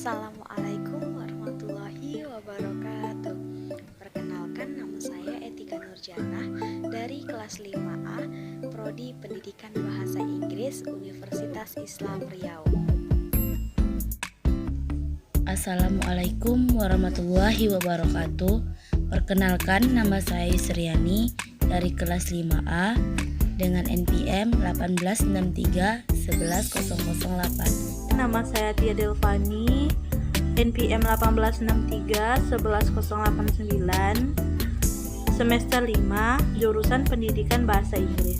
Assalamualaikum warahmatullahi wabarakatuh. Perkenalkan, nama saya Etika Nurjanah dari kelas 5A, Prodi Pendidikan Bahasa Inggris, Universitas Islam Riau. Assalamualaikum warahmatullahi wabarakatuh. Perkenalkan, nama saya Sriani dari kelas 5A dengan NPM 186311008. Nama saya Tia Delvani, NPM 186311089, semester 5, jurusan Pendidikan Bahasa Inggris.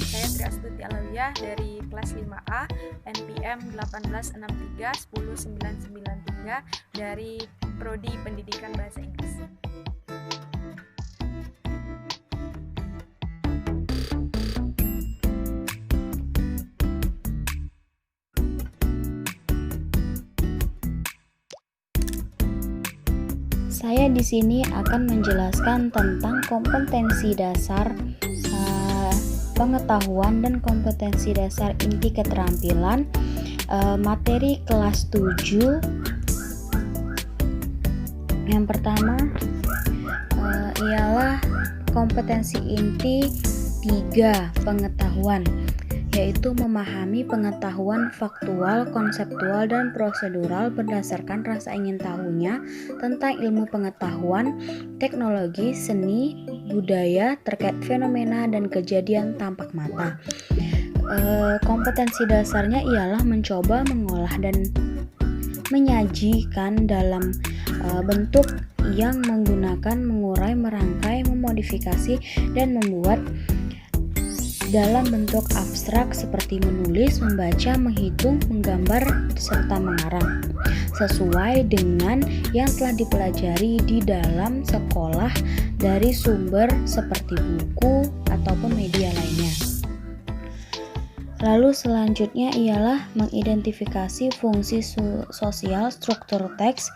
Saya Tri Astuti Alawiyah dari kelas 5A, NPM 186310993 dari Prodi Pendidikan Bahasa Inggris. Saya di sini akan menjelaskan tentang kompetensi dasar pengetahuan dan kompetensi dasar inti keterampilan materi kelas 7. Yang pertama ialah kompetensi inti 3 pengetahuan, yaitu memahami pengetahuan faktual, konseptual, dan prosedural berdasarkan rasa ingin tahunya tentang ilmu pengetahuan, teknologi, seni, budaya terkait fenomena dan kejadian tampak mata. Kompetensi dasarnya ialah mencoba mengolah dan menyajikan dalam bentuk yang menggunakan mengurai, merangkai, memodifikasi, dan membuat dalam bentuk abstrak seperti menulis, membaca, menghitung, menggambar, serta mengarang sesuai dengan yang telah dipelajari di dalam sekolah dari sumber seperti buku ataupun media lainnya. Lalu selanjutnya ialah mengidentifikasi fungsi sosial, struktur teks,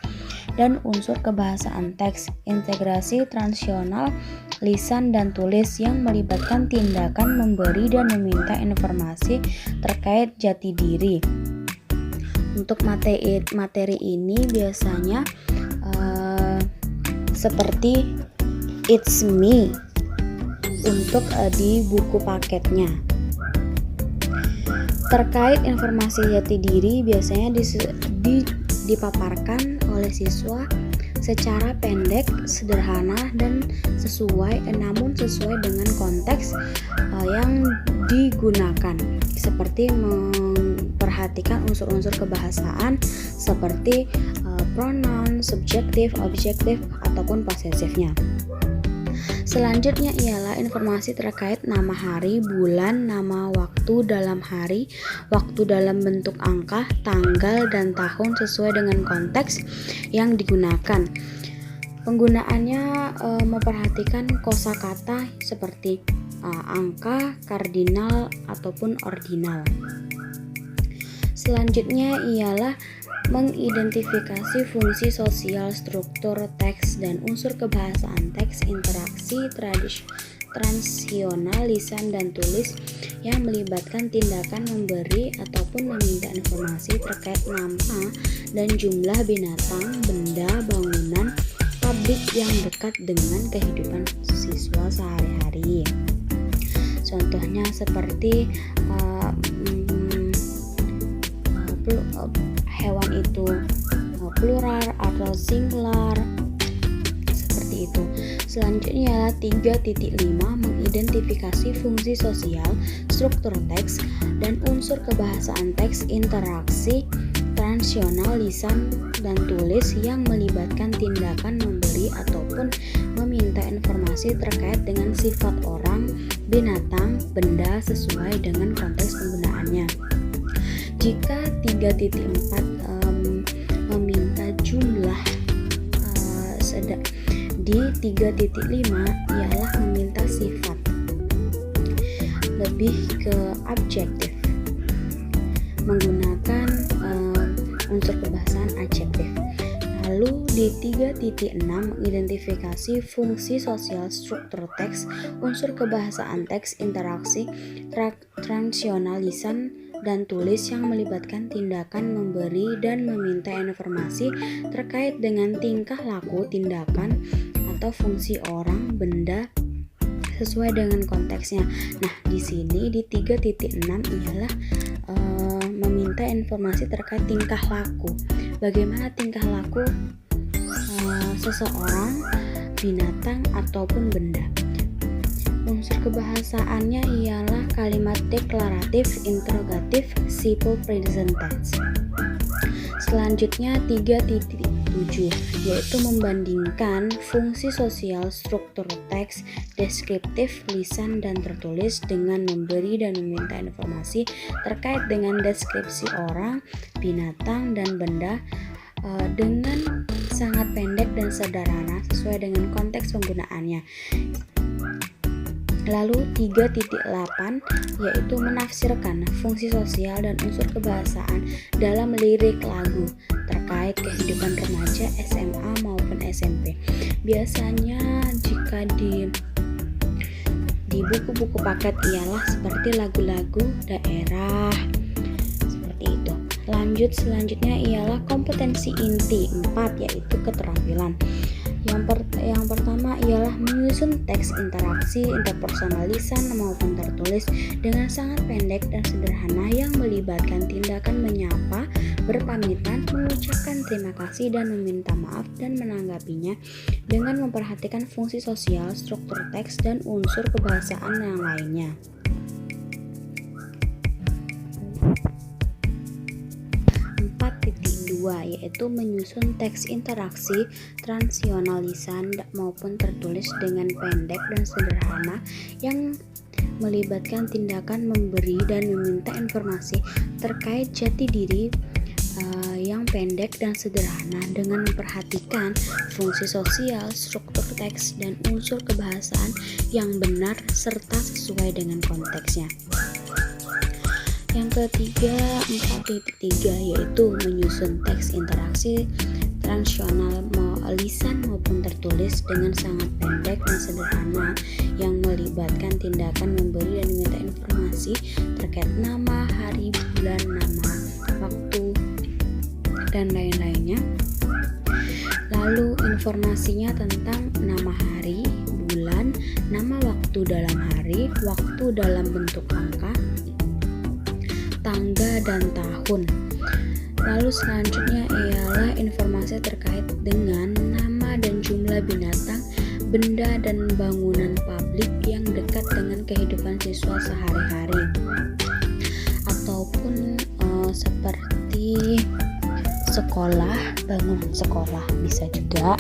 dan unsur kebahasaan teks, integrasi transisional, lisan dan tulis yang melibatkan tindakan memberi dan meminta informasi terkait jati diri. Untuk materi ini biasanya seperti It's Me untuk di buku paketnya. Terkait informasi jati diri biasanya dipaparkan oleh siswa secara pendek, sederhana, dan namun sesuai dengan konteks yang digunakan, seperti memperhatikan unsur-unsur kebahasaan seperti pronoun, subjektif, objektif, ataupun posesifnya. Selanjutnya ialah informasi terkait nama hari, bulan, nama waktu dalam hari, waktu dalam bentuk angka, tanggal, dan tahun sesuai dengan konteks yang digunakan. Penggunaannya memperhatikan kosakata seperti angka, kardinal, ataupun ordinal. Selanjutnya ialah mengidentifikasi fungsi sosial, struktur teks, dan unsur kebahasaan teks, interaksi transisional, lisan dan tulis yang melibatkan tindakan memberi ataupun meminta informasi terkait nama dan jumlah binatang, benda, bangunan, publik yang dekat dengan kehidupan siswa sehari-hari. Contohnya seperti hewan itu plural atau singular, seperti itu. Selanjutnya 3.5 mengidentifikasi fungsi sosial, struktur teks, dan unsur kebahasaan teks, interaksi transisional, lisan dan tulis yang melibatkan tindakan memberi ataupun meminta informasi terkait dengan sifat orang, binatang, benda sesuai dengan konteks penggunaannya. Jika 3.4 meminta jumlah di 3.5 ialah meminta sifat, lebih ke objektif, menggunakan unsur kebahasaan adjektif. Lalu di 3.6 mengidentifikasi fungsi sosial, struktur teks, unsur kebahasaan teks, interaksi, transisional lisan dan tulis yang melibatkan tindakan memberi dan meminta informasi terkait dengan tingkah laku, tindakan, atau fungsi orang, benda sesuai dengan konteksnya. Nah, di sini di 3.6 ialah meminta informasi terkait tingkah laku. Bagaimana tingkah laku seseorang, binatang, ataupun benda. Unsur kebahasaannya ialah kalimat deklaratif, interrogatif, simple present tense. Selanjutnya 3.7 yaitu membandingkan fungsi sosial, struktur teks, deskriptif, lisan dan tertulis dengan memberi dan meminta informasi terkait dengan deskripsi orang, binatang, dan benda dengan sangat pendek dan sederhana sesuai dengan konteks penggunaannya. Lalu 3.8 yaitu menafsirkan fungsi sosial dan unsur kebahasaan dalam lirik lagu terkait kehidupan remaja SMA maupun SMP. Biasanya jika di buku-buku paket ialah seperti lagu-lagu daerah seperti itu. Selanjutnya ialah kompetensi inti 4 yaitu keterampilan. Yang pertama ialah menyusun teks interaksi, interpersonal lisan maupun tertulis dengan sangat pendek dan sederhana yang melibatkan tindakan menyapa, berpamitan, mengucapkan terima kasih dan meminta maaf dan menanggapinya dengan memperhatikan fungsi sosial, struktur teks, dan unsur kebahasaan yang lainnya. Yaitu menyusun teks interaksi transisional lisan maupun tertulis dengan pendek dan sederhana yang melibatkan tindakan memberi dan meminta informasi terkait jati diri yang pendek dan sederhana dengan memperhatikan fungsi sosial, struktur teks, dan unsur kebahasaan yang benar serta sesuai dengan konteksnya. Yang ketiga 4.3 yaitu menyusun teks interaksi transisional lisan maupun tertulis dengan sangat pendek dan sederhana yang melibatkan tindakan memberi dan meminta informasi terkait nama, hari, bulan, nama, waktu, dan lain-lainnya. Lalu informasinya tentang nama hari, bulan, nama waktu dalam hari, waktu dalam bentuk angka, tangga dan tahun. Lalu selanjutnya ialah informasi terkait dengan nama dan jumlah binatang, benda dan bangunan publik yang dekat dengan kehidupan siswa sehari-hari, ataupun seperti sekolah, bangunan sekolah bisa juga.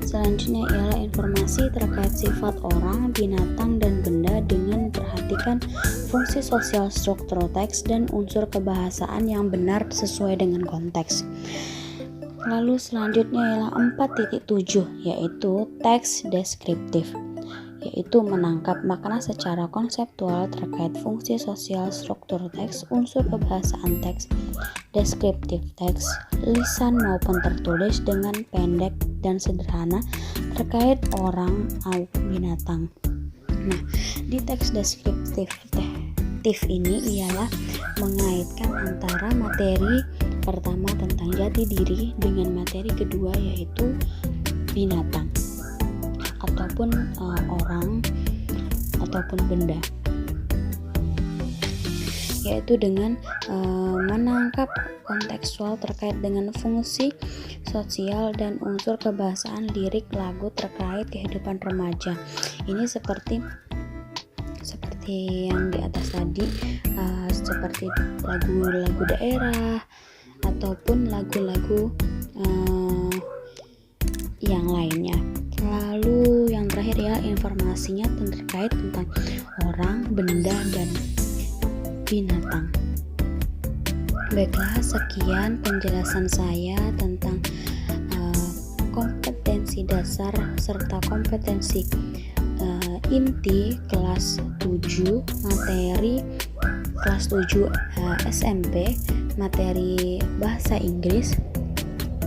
Selanjutnya ialah informasi terkait sifat orang, binatang, dan benda dengan memperhatikan fungsi sosial, struktur teks, dan unsur kebahasaan yang benar sesuai dengan konteks. Lalu selanjutnya ialah 4.7 yaitu teks deskriptif, yaitu menangkap makna secara konseptual terkait fungsi sosial, struktur teks, unsur kebahasaan teks, deskriptif teks, lisan maupun tertulis dengan pendek dan sederhana terkait orang atau binatang. Nah, di teks deskriptif ini ialah mengaitkan antara materi pertama tentang jati diri dengan materi kedua yaitu binatang ataupun orang ataupun benda, yaitu dengan menangkap kontekstual terkait dengan fungsi sosial dan unsur kebahasaan lirik lagu terkait kehidupan remaja. Ini seperti yang di atas tadi, seperti lagu-lagu daerah ataupun lagu-lagu yang lainnya. Lalu yang terakhir ya informasinya terkait tentang orang, benda, dan binatang. Baiklah, sekian penjelasan saya tentang kompetensi dasar serta kompetensi inti kelas 7 materi kelas 7 SMP materi bahasa Inggris.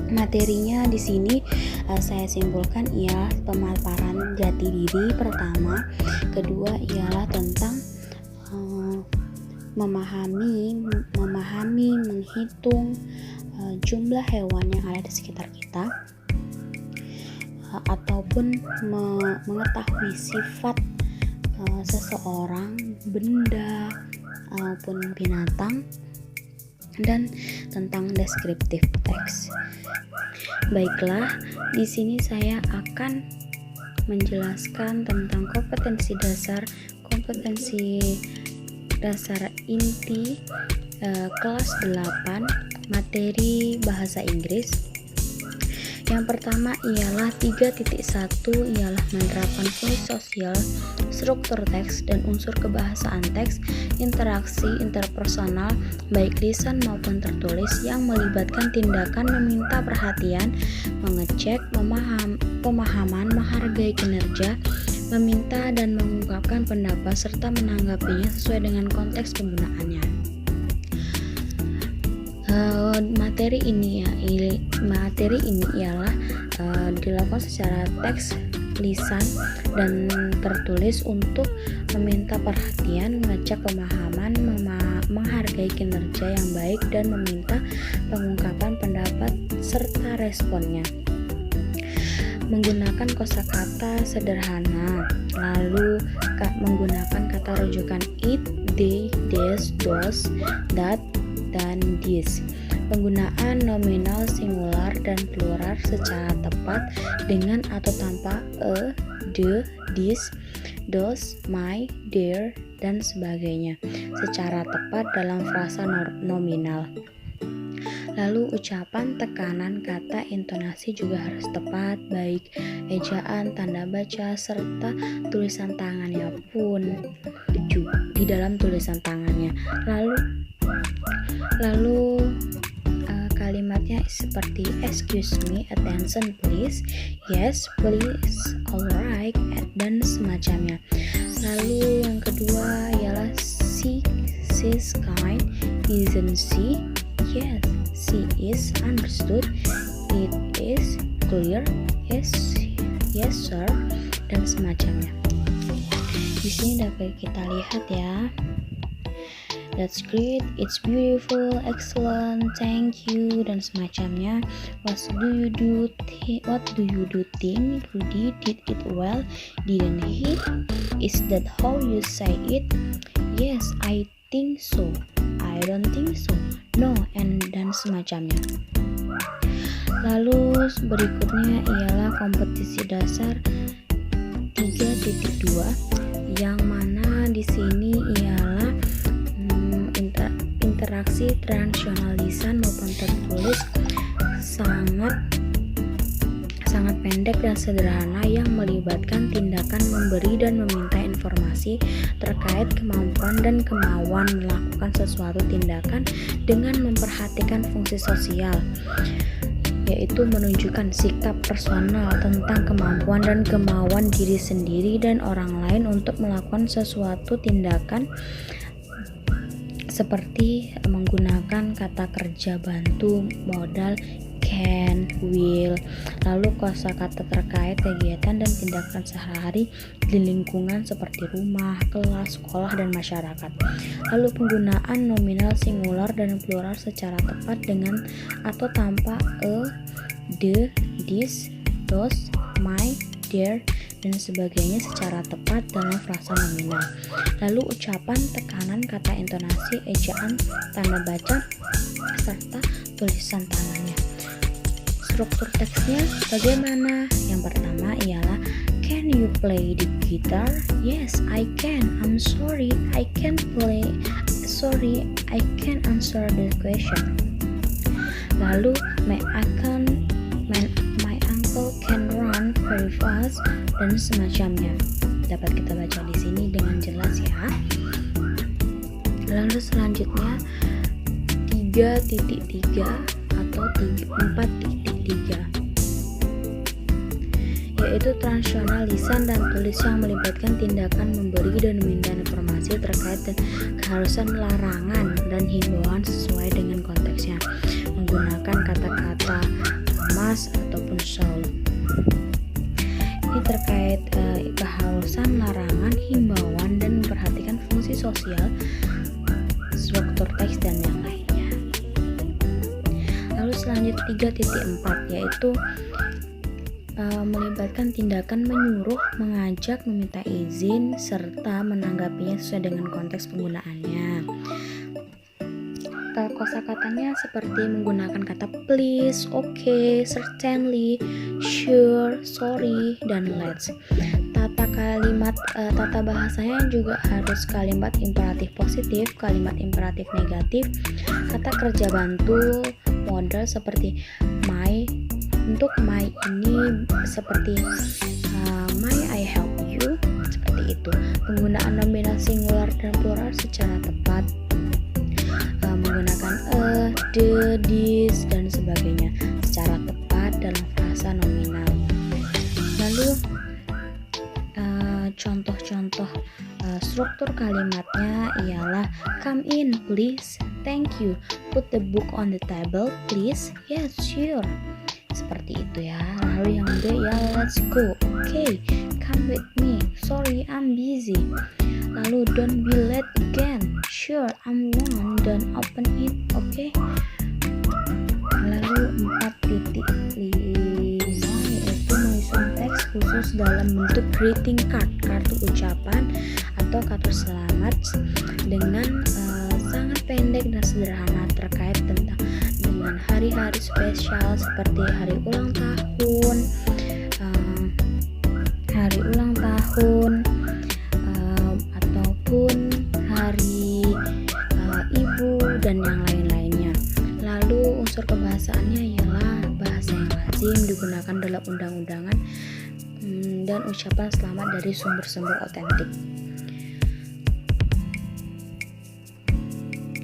Materinya di sini saya simpulkan ialah pemaparan jati diri pertama, kedua ialah tentang memahami, menghitung jumlah hewan yang ada di sekitar kita, ataupun mengetahui sifat seseorang, benda, maupun binatang, dan tentang deskriptif teks. Baiklah, di sini saya akan menjelaskan tentang kompetensi dasar inti kelas 8 materi bahasa Inggris. Yang pertama ialah 3.1 ialah menerapkan fungsi sosial, struktur teks dan unsur kebahasaan teks, interaksi interpersonal baik lisan maupun tertulis yang melibatkan tindakan meminta perhatian, mengecek, pemahaman, menghargai kinerja, meminta dan mengungkapkan pendapat serta menanggapinya sesuai dengan konteks penggunaannya. Materi ini ialah dilakukan secara teks, lisan, dan tertulis untuk meminta perhatian, mengecek pemahaman, menghargai kinerja yang baik, dan meminta pengungkapan pendapat serta responnya. Menggunakan kosakata sederhana, lalu menggunakan kata rujukan it, they, these, those, that, dan this. Penggunaan nominal singular dan plural secara tepat dengan atau tanpa a, the, this, those, my, their, dan sebagainya secara tepat dalam frasa nominal. Lalu ucapan, tekanan kata, intonasi juga harus tepat, baik ejaan, tanda baca, serta tulisan tangannya pun di dalam tulisan tangannya. Lalu kalimatnya seperti excuse me, attention please, yes please, alright, dan semacamnya. Lalu yang kedua ialah she's kind, isn't she, yes she is, understood, it is, clear, yes sir, dan semacamnya. Di sini dapat kita lihat ya. That's great, it's beautiful, excellent, thank you, dan semacamnya. What do you do think? Rudy did it well, didn't he? Is that how you say it? Yes, I think so. I don't think so. No, and dan semacamnya. Lalu berikutnya ialah kompetisi dasar 3.2 yang mana di sini ialah interaksi transnasional lisan maupun tertulis sangat pendek dan sederhana yang melibatkan tindakan memberi dan meminta informasi terkait kemampuan dan kemauan melakukan sesuatu tindakan dengan memperhatikan fungsi sosial, yaitu menunjukkan sikap personal tentang kemampuan dan kemauan diri sendiri dan orang lain untuk melakukan sesuatu tindakan, seperti menggunakan kata kerja bantu modal can, will. Lalu kosakata terkait kegiatan dan tindakan sehari-hari di lingkungan seperti rumah, kelas, sekolah, dan masyarakat. Lalu penggunaan nominal singular dan plural secara tepat dengan atau tanpa a, the, this, those, my, their, dan sebagainya secara tepat dalam frasa nominal. Lalu ucapan, tekanan kata, intonasi, ejaan, tanda baca, serta tulisan tangannya. Struktur teksnya bagaimana? Yang pertama ialah can you play the guitar? Yes, I can. I'm sorry, I can't play. Sorry, I can't answer the question. Lalu my uncle can run very fast, dan semacamnya. Dapat kita baca di sini dengan jelas ya. Lalu selanjutnya 3.3 atau 4.3 yaitu transnasional lisan dan tulis yang melibatkan tindakan memberi dan meminta informasi terkait keharusan larangan dan himbauan sesuai dengan konteksnya, menggunakan kata-kata must ataupun shall. Ini terkait keharusan, larangan, himbauan, dan memperhatikan fungsi sosial struktur teks dan yang lainnya. Lalu selanjutnya 3.4 yaitu melibatkan tindakan menyuruh, mengajak, meminta izin, serta menanggapinya sesuai dengan konteks penggunaannya. Kosakatanya seperti menggunakan kata please, okay, certainly, sure, sorry, dan let's. Tata bahasanya juga harus kalimat imperatif positif, kalimat imperatif negatif, kata kerja bantu, modal seperti my. Untuk my ini seperti may I help you, seperti itu. Penggunaan nominal singular dan plural secara tepat, menggunakan the, this, dan sebagainya secara tepat dalam frasa nominal. Lalu contoh-contoh struktur kalimatnya ialah come in please, thank you, put the book on the table please, yes sure, seperti itu ya. Lalu yang B ya let's go, okay, come with me, sorry I'm busy. Lalu don't be late again, sure I'm one, don't open it, okay. Lalu 4.5 yaitu menyusun teks khusus dalam bentuk greeting card, kartu ucapan atau kartu selamat dengan sangat pendek dan sederhana terkait dengan hari-hari spesial seperti hari ulang tahun, ataupun hari ibu dan yang lain-lainnya. Lalu unsur kebahasaannya ialah bahasa yang lazim digunakan dalam undang-undangan dan ucapan selamat dari sumber-sumber otentik.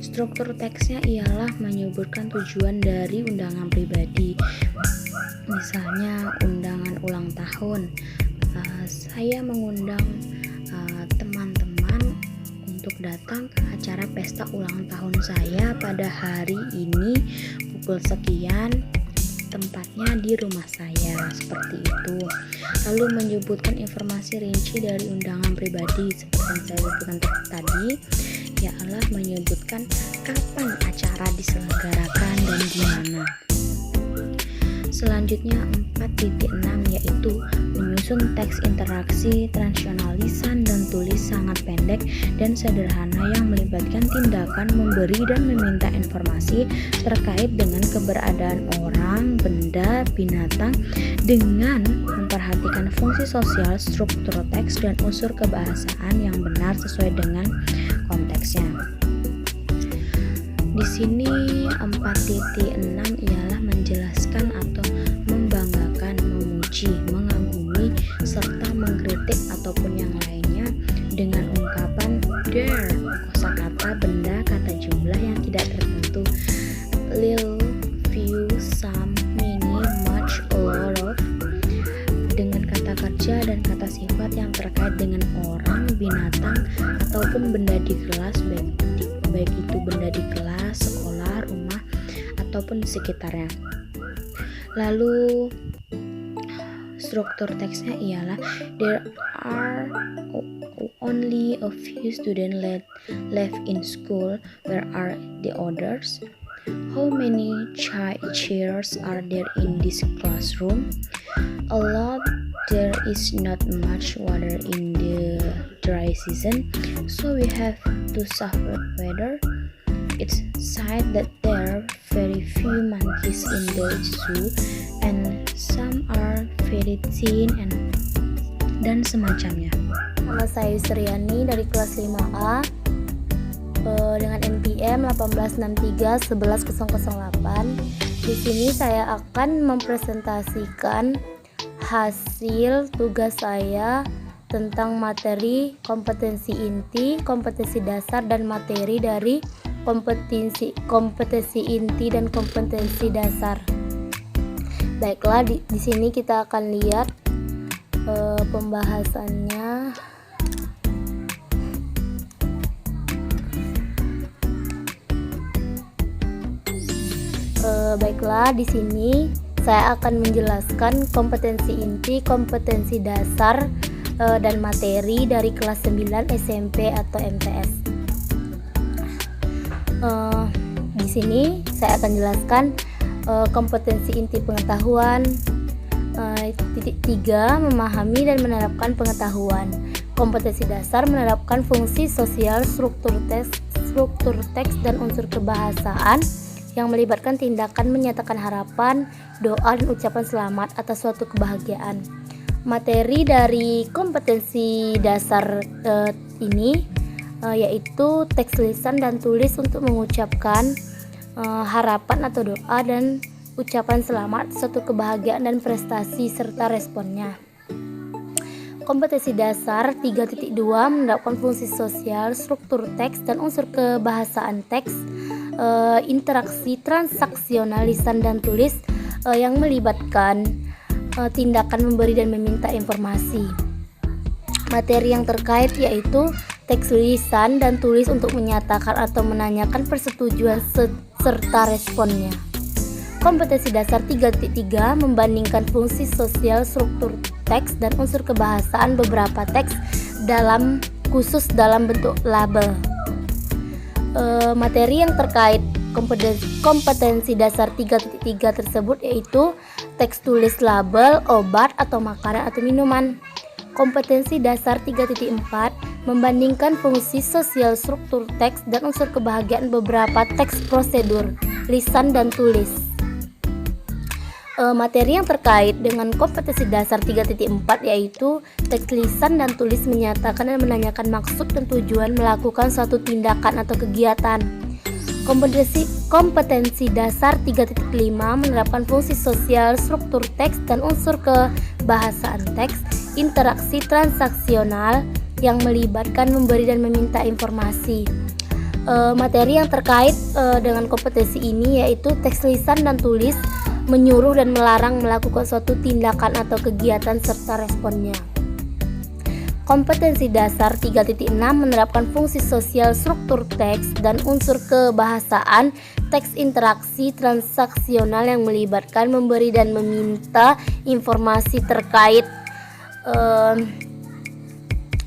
Struktur teksnya ialah menyebutkan tujuan dari undangan pribadi. Misalnya undangan ulang tahun, saya mengundang teman-teman untuk datang ke acara pesta ulang tahun saya pada hari ini pukul sekian, tempatnya di rumah saya, seperti itu. Lalu menyebutkan informasi rinci dari undangan pribadi seperti yang saya sebutkan tadi, ialah menyebutkan kapan acara diselenggarakan dan di mana. Selanjutnya 4.6 yaitu menyusun teks interaksi transaksional lisan dan tulis sangat pendek dan sederhana yang melibatkan tindakan memberi dan meminta informasi terkait dengan keberadaan orang, benda, binatang dengan memperhatikan fungsi sosial, struktur teks, dan unsur kebahasaan yang benar sesuai dengan konteksnya. Di sini 4.6 ialah menjelaskan atau membanggakan, memuji, mengagumi, serta mengkritik ataupun yang lainnya dengan ungkapan there, kosakata, benda, kata jumlah yang tidak tertentu, little, few, some, many, much, a lot of, dengan kata kerja dan kata sifat yang terkait dengan orang, binatang, ataupun benda di kelas, baik itu benda di kelas, sekolah, rumah, ataupun di sekitarnya. Lalu struktur teksnya ialah there are only a few students left in school, where are the others? How many chairs are there in this classroom? A lot. There is not much water in the dry season, so we have to suffer weather. It's said that there are very few monkeys in the zoo, and some are very thin dan semacamnya. Nama saya Sriani dari kelas 5A dengan NPM 1863 11008. Di sini saya akan mempresentasikan hasil tugas saya tentang materi kompetensi inti, kompetensi dasar, dan materi dari kompetensi inti dan kompetensi dasar. Baiklah, di sini kita akan lihat pembahasannya. Baiklah, di sini saya akan menjelaskan kompetensi inti, kompetensi dasar, dan materi dari kelas 9 SMP atau MTS. Di sini saya akan jelaskan kompetensi inti pengetahuan. Titik 3, memahami dan menerapkan pengetahuan. Kompetensi dasar menerapkan fungsi sosial, struktur teks dan unsur kebahasaan yang melibatkan tindakan menyatakan harapan, doa dan ucapan selamat atas suatu kebahagiaan. Materi dari kompetensi dasar ini yaitu teks lisan dan tulis untuk mengucapkan harapan atau doa dan ucapan selamat, suatu kebahagiaan dan prestasi serta responnya. Kompetensi dasar 3.2 menerapkan fungsi sosial, struktur teks dan unsur kebahasaan teks, interaksi transaksional lisan dan tulis yang melibatkan tindakan memberi dan meminta informasi. Materi yang terkait yaitu teks lisan dan tulis untuk menyatakan atau menanyakan persetujuan serta responnya. Kompetensi dasar 3.3 membandingkan fungsi sosial, struktur teks dan unsur kebahasaan beberapa teks khusus dalam bentuk label. Materi yang terkait kompetensi dasar 3.3 tersebut yaitu teks tulis label, obat atau makanan atau minuman. Kompetensi dasar 3.4 membandingkan fungsi sosial, struktur teks dan unsur kebahagiaan beberapa teks prosedur, lisan dan tulis. Materi yang terkait dengan kompetensi dasar 3.4 yaitu teks lisan dan tulis menyatakan dan menanyakan maksud dan tujuan melakukan suatu tindakan atau kegiatan. Kompetensi dasar 3.5 menerapkan fungsi sosial, struktur teks dan unsur kebahasaan teks, interaksi transaksional yang melibatkan memberi dan meminta informasi. Materi yang terkait dengan kompetensi ini yaitu teks lisan dan tulis menyuruh dan melarang melakukan suatu tindakan atau kegiatan serta responnya. Kompetensi dasar 3.6 menerapkan fungsi sosial, struktur teks dan unsur kebahasaan teks, interaksi transaksional yang melibatkan memberi dan meminta informasi terkait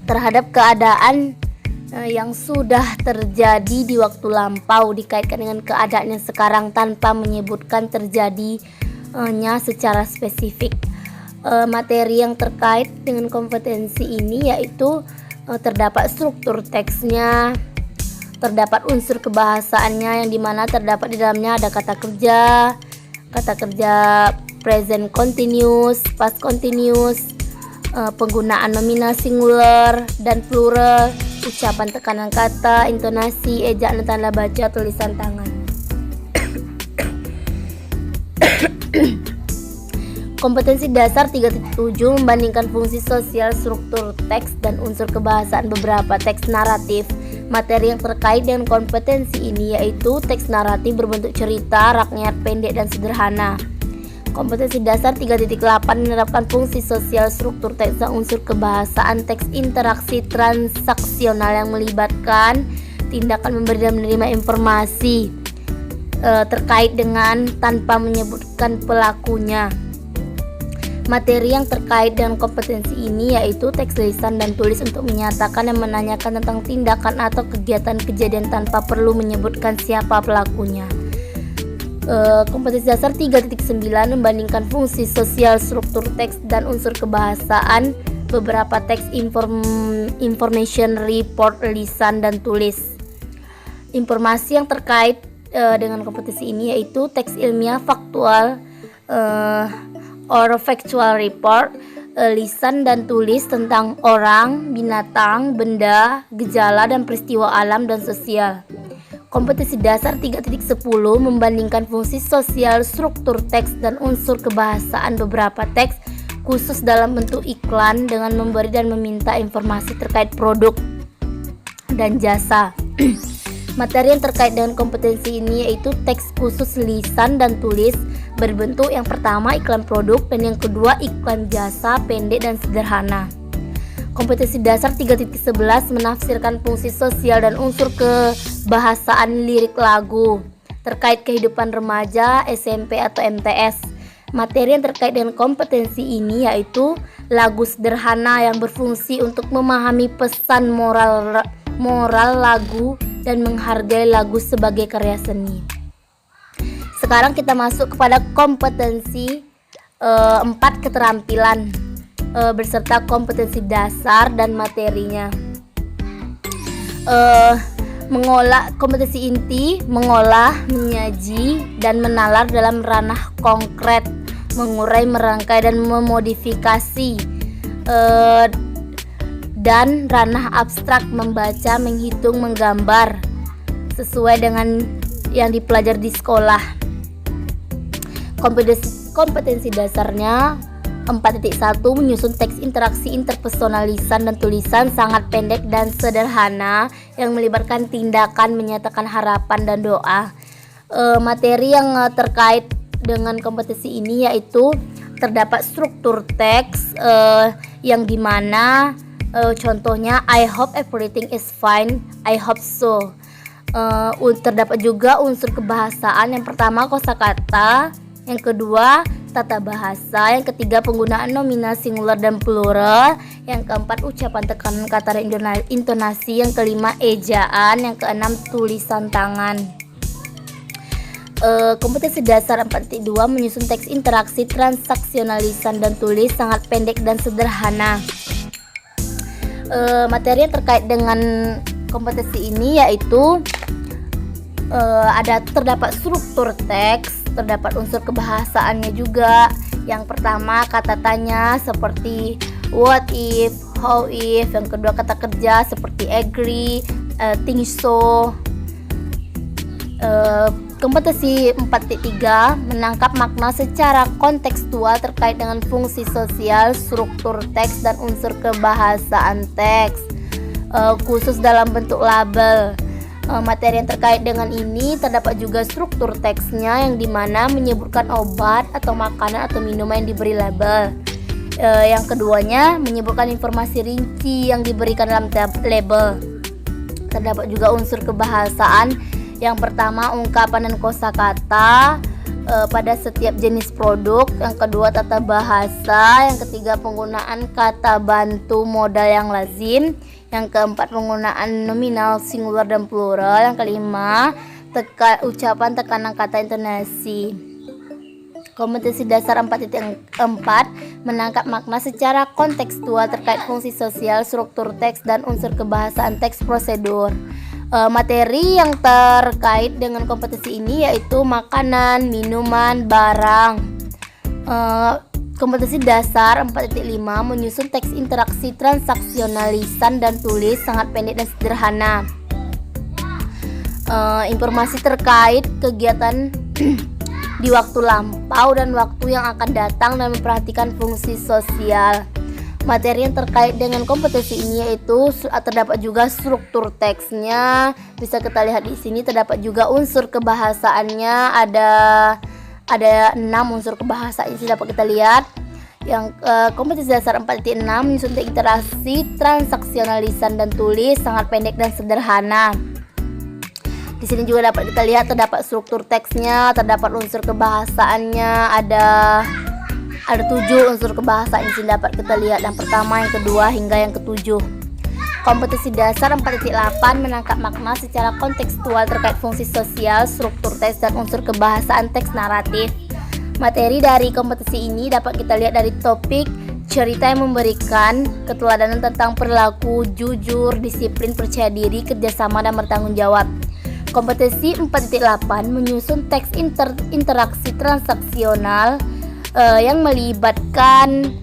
terhadap keadaan yang sudah terjadi di waktu lampau dikaitkan dengan keadaan yang sekarang tanpa menyebutkan terjadinya secara spesifik. Materi yang terkait dengan kompetensi ini yaitu terdapat struktur teksnya, terdapat unsur kebahasaannya yang dimana terdapat di dalamnya ada kata kerja present continuous, past continuous, penggunaan nominal singular dan plural, ucapan tekanan kata, intonasi, ejaan dan tanda baca, tulisan tangan. Kompetensi dasar 3.7 membandingkan fungsi sosial, struktur teks dan unsur kebahasaan beberapa teks naratif. Materi yang terkait dengan kompetensi ini yaitu teks naratif berbentuk cerita, rakyat, pendek dan sederhana. Kompetensi dasar 3.8 menerapkan fungsi sosial, struktur teks dan unsur kebahasaan teks, interaksi transaksional yang melibatkan tindakan memberi dan menerima informasi terkait dengan tanpa menyebutkan pelakunya. Materi yang terkait dengan kompetensi ini yaitu teks lisan dan tulis untuk menyatakan dan menanyakan tentang tindakan atau kegiatan kejadian tanpa perlu menyebutkan siapa pelakunya. Kompetensi dasar 3.9 membandingkan fungsi sosial, struktur teks dan unsur kebahasaan beberapa teks information report, lisan dan tulis. Informasi yang terkait dengan kompetensi ini yaitu teks ilmiah, faktual or factual report, lisan dan tulis tentang orang, binatang, benda, gejala dan peristiwa alam dan sosial. Kompetensi dasar 3.10 membandingkan fungsi sosial, struktur teks dan unsur kebahasaan beberapa teks khusus dalam bentuk iklan dengan memberi dan meminta informasi terkait produk dan jasa. Materi yang terkait dengan kompetensi ini yaitu teks khusus lisan dan tulis berbentuk yang pertama iklan produk dan yang kedua iklan jasa, pendek dan sederhana. Kompetensi dasar 3.11 menafsirkan fungsi sosial dan unsur kebahasaan lirik lagu terkait kehidupan remaja, SMP atau MTS. Materi yang terkait dengan kompetensi ini yaitu lagu sederhana yang berfungsi untuk memahami pesan moral lagu, dan menghargai lagu sebagai karya seni. Sekarang kita masuk kepada kompetensi 4 keterampilan beserta kompetensi dasar dan materinya. Mengolah kompetensi inti, mengolah, menyaji, dan menalar dalam ranah konkret, mengurai, merangkai, dan memodifikasi, dan ranah abstrak, membaca, menghitung, menggambar sesuai dengan yang dipelajari di sekolah. Kompetensi dasarnya 4.1 menyusun teks interaksi interpersonal lisan dan tulisan sangat pendek dan sederhana yang melibatkan tindakan, menyatakan harapan dan doa. Materi yang terkait dengan kompetensi ini yaitu terdapat struktur teks yang dimana contohnya I hope everything is fine, I hope so. Terdapat juga unsur kebahasaan, yang pertama kosakata, yang kedua tata bahasa, yang ketiga penggunaan nominal, singular dan plural, yang keempat ucapan, tekanan kata dan intonasi, yang kelima ejaan, yang keenam tulisan tangan. Kompetensi dasar 4.2 menyusun teks interaksi transaksional lisan dan tulis sangat pendek dan sederhana. Materi yang terkait dengan kompetensi ini yaitu terdapat struktur teks, terdapat unsur kebahasaannya juga. Yang pertama kata tanya seperti what if, how if. Yang kedua kata kerja seperti agree, think so. Kompetensi 4.3 menangkap makna secara kontekstual terkait dengan fungsi sosial, struktur teks, dan unsur kebahasaan teks, khusus dalam bentuk label. Materi yang terkait dengan ini terdapat juga struktur teksnya, yang dimana menyebutkan obat atau makanan atau minuman yang diberi label. Yang keduanya menyebutkan informasi rinci yang diberikan dalam label. Terdapat juga unsur kebahasaan, yang pertama ungkapan dan kosakata pada setiap jenis produk, yang kedua tata bahasa, yang ketiga penggunaan kata bantu modal yang lazim, yang keempat penggunaan nominal, singular dan plural, yang kelima ucapan, tekanan kata, intonasi. Kompetensi dasar 4.4 menangkap makna secara kontekstual terkait fungsi sosial, struktur teks, dan unsur kebahasaan teks, prosedur. Materi yang terkait dengan kompetensi ini yaitu makanan, minuman, barang. Kompetensi dasar 4.5 menyusun teks interaksi transaksional lisan dan tulis sangat pendek dan sederhana. Informasi terkait kegiatan di waktu lampau dan waktu yang akan datang, dan memperhatikan fungsi sosial. Materi yang terkait dengan kompetensi ini yaitu terdapat juga struktur teksnya, bisa kita lihat di sini. Terdapat juga unsur kebahasaannya, ada 6 unsur kebahasaan ini dapat kita lihat. Yang kompetensi dasar 4.6 menyusun teks interaksi transaksional lisan dan tulis sangat pendek dan sederhana. Di sini juga dapat kita lihat terdapat struktur teksnya, terdapat unsur kebahasaannya, ada 7 unsur kebahasaan di sini dapat kita lihat, yang pertama, yang kedua, hingga yang ketujuh. Kompetensi dasar 4.8 menangkap makna secara kontekstual terkait fungsi sosial, struktur teks, dan unsur kebahasaan teks naratif. Materi dari kompetensi ini dapat kita lihat dari topik cerita yang memberikan keteladanan tentang perilaku jujur, disiplin, percaya diri, kerjasama, dan bertanggung jawab. Kompetensi 4.8 menyusun teks interaksi transaksional yang melibatkan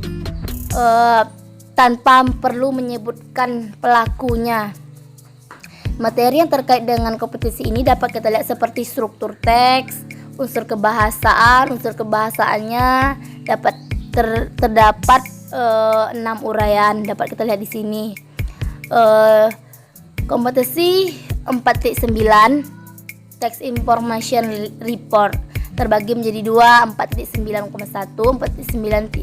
tanpa perlu menyebutkan pelakunya. Materi yang terkait dengan kompetensi ini dapat kita lihat seperti struktur teks, unsur kebahasaannya dapat terdapat 6 uraian, dapat kita lihat di sini. Kompetensi 4.9 text information report terbagi menjadi 2, 4.9,1, 4.9.2.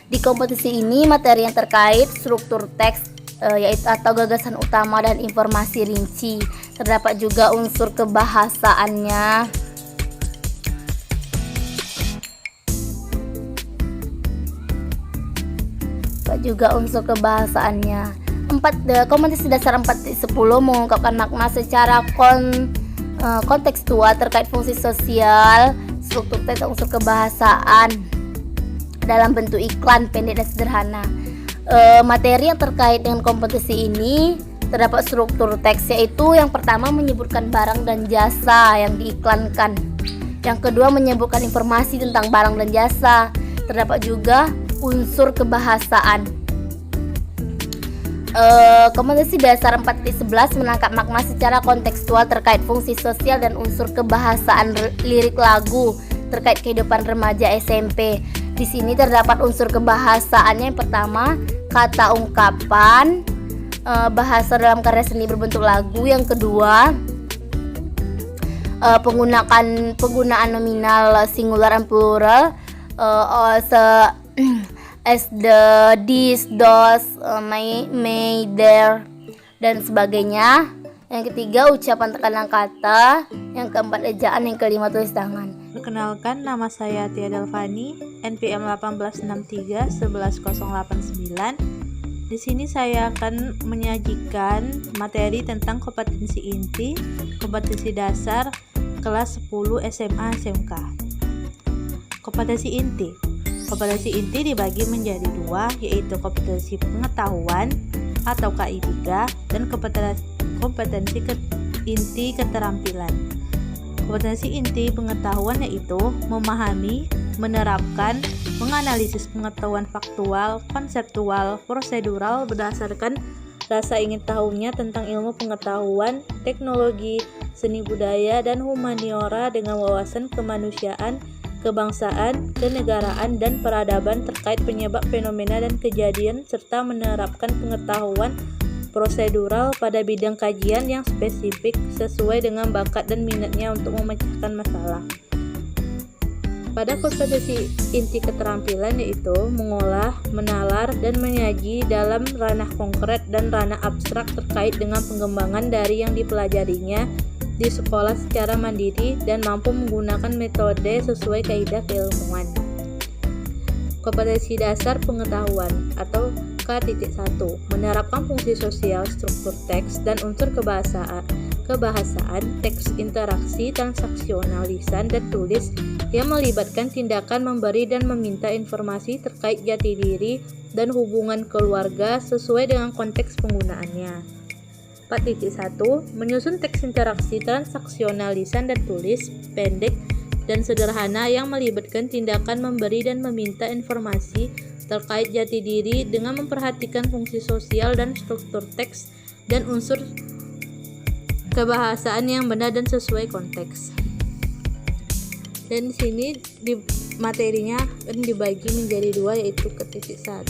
Di kompetensi ini materi yang terkait struktur teks yaitu atau gagasan utama dan informasi rinci. Terdapat juga unsur kebahasaannya. Terdapat juga unsur kebahasaannya. 4.10 kompetensi dasar 4.10 mengungkapkan makna secara kontekstual terkait fungsi sosial, struktur teks, unsur kebahasaan dalam bentuk iklan pendek dan sederhana. Materi yang terkait dengan kompetensi ini terdapat struktur teks, yaitu yang pertama menyebutkan barang dan jasa yang diiklankan. Yang kedua menyebutkan informasi tentang barang dan jasa. Terdapat juga unsur kebahasaan. Kompetensi dasar 4.11 menangkap makna secara kontekstual terkait fungsi sosial dan unsur kebahasaan lirik lagu terkait kehidupan remaja SMP. Di sini terdapat unsur kebahasaannya. Yang pertama, kata ungkapan, bahasa dalam karya seni berbentuk lagu. Yang kedua, penggunaan nominal singular and plural, as the, this, those, may, there, dan sebagainya. Yang ketiga, ucapan tekanan kata. Yang keempat, ejaan. Yang kelima, tulis tangan. Perkenalkan, nama saya Tia Delvani, NPM 1863 11089. Di sini saya akan menyajikan materi tentang kompetensi inti, kompetensi dasar kelas 10 SMA SMK. Kompetensi inti. Kompetensi inti dibagi menjadi dua, yaitu kompetensi pengetahuan atau KI3 dan kompetensi inti keterampilan. Kompetensi inti pengetahuan yaitu memahami, menerapkan, menganalisis pengetahuan faktual, konseptual, prosedural berdasarkan rasa ingin tahunya tentang ilmu pengetahuan, teknologi, seni budaya, dan humaniora dengan wawasan kemanusiaan, kebangsaan, kenegaraan, dan peradaban terkait penyebab fenomena dan kejadian, serta menerapkan pengetahuan prosedural pada bidang kajian yang spesifik sesuai dengan bakat dan minatnya untuk memecahkan masalah. Pada kompetensi inti keterampilan yaitu mengolah, menalar, dan menyaji dalam ranah konkret dan ranah abstrak terkait dengan pengembangan dari yang dipelajarinya di sekolah secara mandiri dan mampu menggunakan metode sesuai kaidah keilmuan. Kompetensi dasar pengetahuan atau K.1 menerapkan fungsi sosial, struktur teks, dan unsur kebahasaan, teks interaksi, transaksional, lisan, dan tulis yang melibatkan tindakan memberi dan meminta informasi terkait jati diri dan hubungan keluarga sesuai dengan konteks penggunaannya. 4.1 menyusun teks interaksi transaksional lisan dan tulis pendek dan sederhana yang melibatkan tindakan memberi dan meminta informasi terkait jati diri dengan memperhatikan fungsi sosial dan struktur teks dan unsur kebahasaan yang benar dan sesuai konteks. Dan di sini di materinya dibagi menjadi dua, yaitu K.1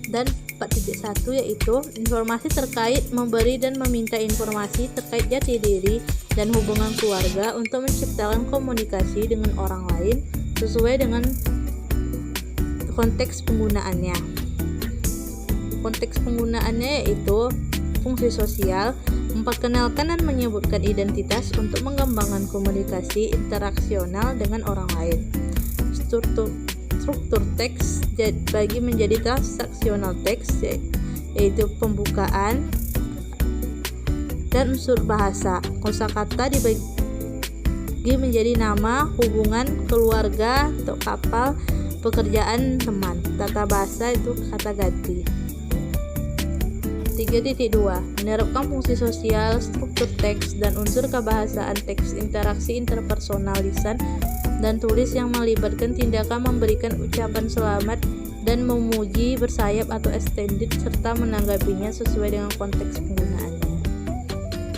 dan 4.1 yaitu informasi terkait memberi dan meminta informasi terkait jati diri dan hubungan keluarga untuk menciptakan komunikasi dengan orang lain sesuai dengan konteks penggunaannya. Konteks penggunaannya yaitu fungsi sosial, memperkenalkan dan menyebutkan identitas untuk mengembangkan komunikasi interaksional dengan orang lain. Struktur teks bagi menjadi transaksional teks yaitu pembukaan dan unsur bahasa. Kosakata dibagi menjadi nama, hubungan, keluarga, atau kapal, pekerjaan, teman. Tata bahasa itu kata ganti. 3.2 menerapkan fungsi sosial, struktur teks, dan unsur kebahasaan teks interaksi interpersonal lisan dan tulis yang melibatkan tindakan memberikan ucapan selamat dan memuji bersayap atau extended serta menanggapinya sesuai dengan konteks penggunaannya.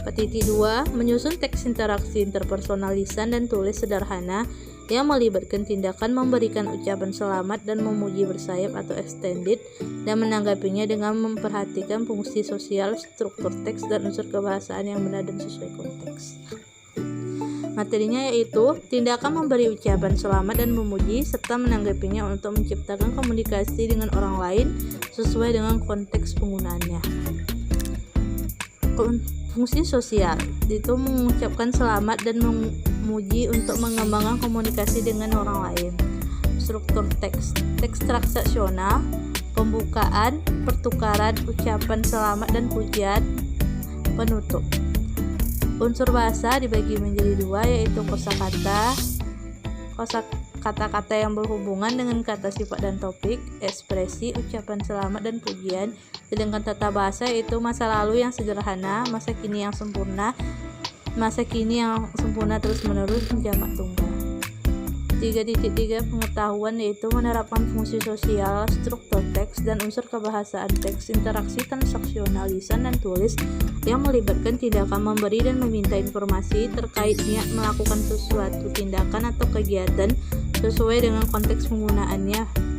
4.2 menyusun teks interaksi interpersonal lisan dan tulis sederhana yang melibatkan tindakan memberikan ucapan selamat dan memuji bersayap atau extended dan menanggapinya dengan memperhatikan fungsi sosial, struktur teks, dan unsur kebahasaan yang benar dan sesuai konteks. Materinya yaitu tindakan memberi ucapan selamat dan memuji serta menanggapinya untuk menciptakan komunikasi dengan orang lain sesuai dengan konteks penggunaannya. Fungsi sosial itu mengucapkan selamat dan memuji untuk mengembangkan komunikasi dengan orang lain. Struktur teks transaksional, pembukaan, pertukaran, ucapan selamat dan pujian, penutup. Unsur bahasa dibagi menjadi dua, yaitu kosakata kata-kata yang berhubungan dengan kata sifat dan topik, ekspresi, ucapan selamat dan pujian. Sedangkan tata bahasa yaitu masa lalu yang sederhana, masa kini yang sempurna terus-menerus, jamak tunggal. 3.3 pengetahuan yaitu menerapkan fungsi sosial, struktur teks, dan unsur kebahasaan teks, interaksi transaksional lisan dan tulis yang melibatkan tindakan memberi dan meminta informasi terkait niat melakukan sesuatu tindakan atau kegiatan sesuai dengan konteks penggunaannya.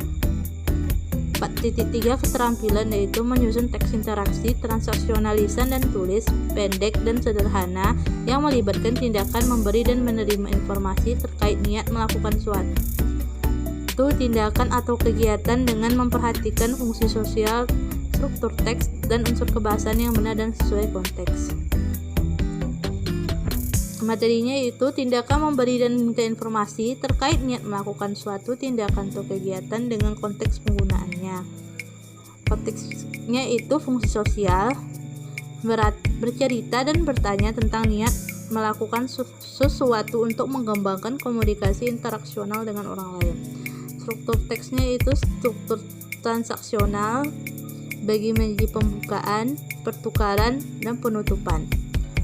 4.3 keterampilan yaitu menyusun teks interaksi transaksional lisan dan tulis pendek dan sederhana yang melibatkan tindakan memberi dan menerima informasi terkait niat melakukan suatu tindakan atau kegiatan dengan memperhatikan fungsi sosial, struktur teks, dan unsur kebahasaan yang benar dan sesuai konteks. Materinya yaitu tindakan memberi dan meminta informasi terkait niat melakukan suatu tindakan atau kegiatan dengan konteks penggunaannya. Konteksnya itu fungsi sosial, bercerita dan bertanya tentang niat melakukan sesuatu untuk mengembangkan komunikasi interaksional dengan orang lain. Struktur teksnya itu struktur transaksional, bagi menjadi pembukaan, pertukaran, dan penutupan.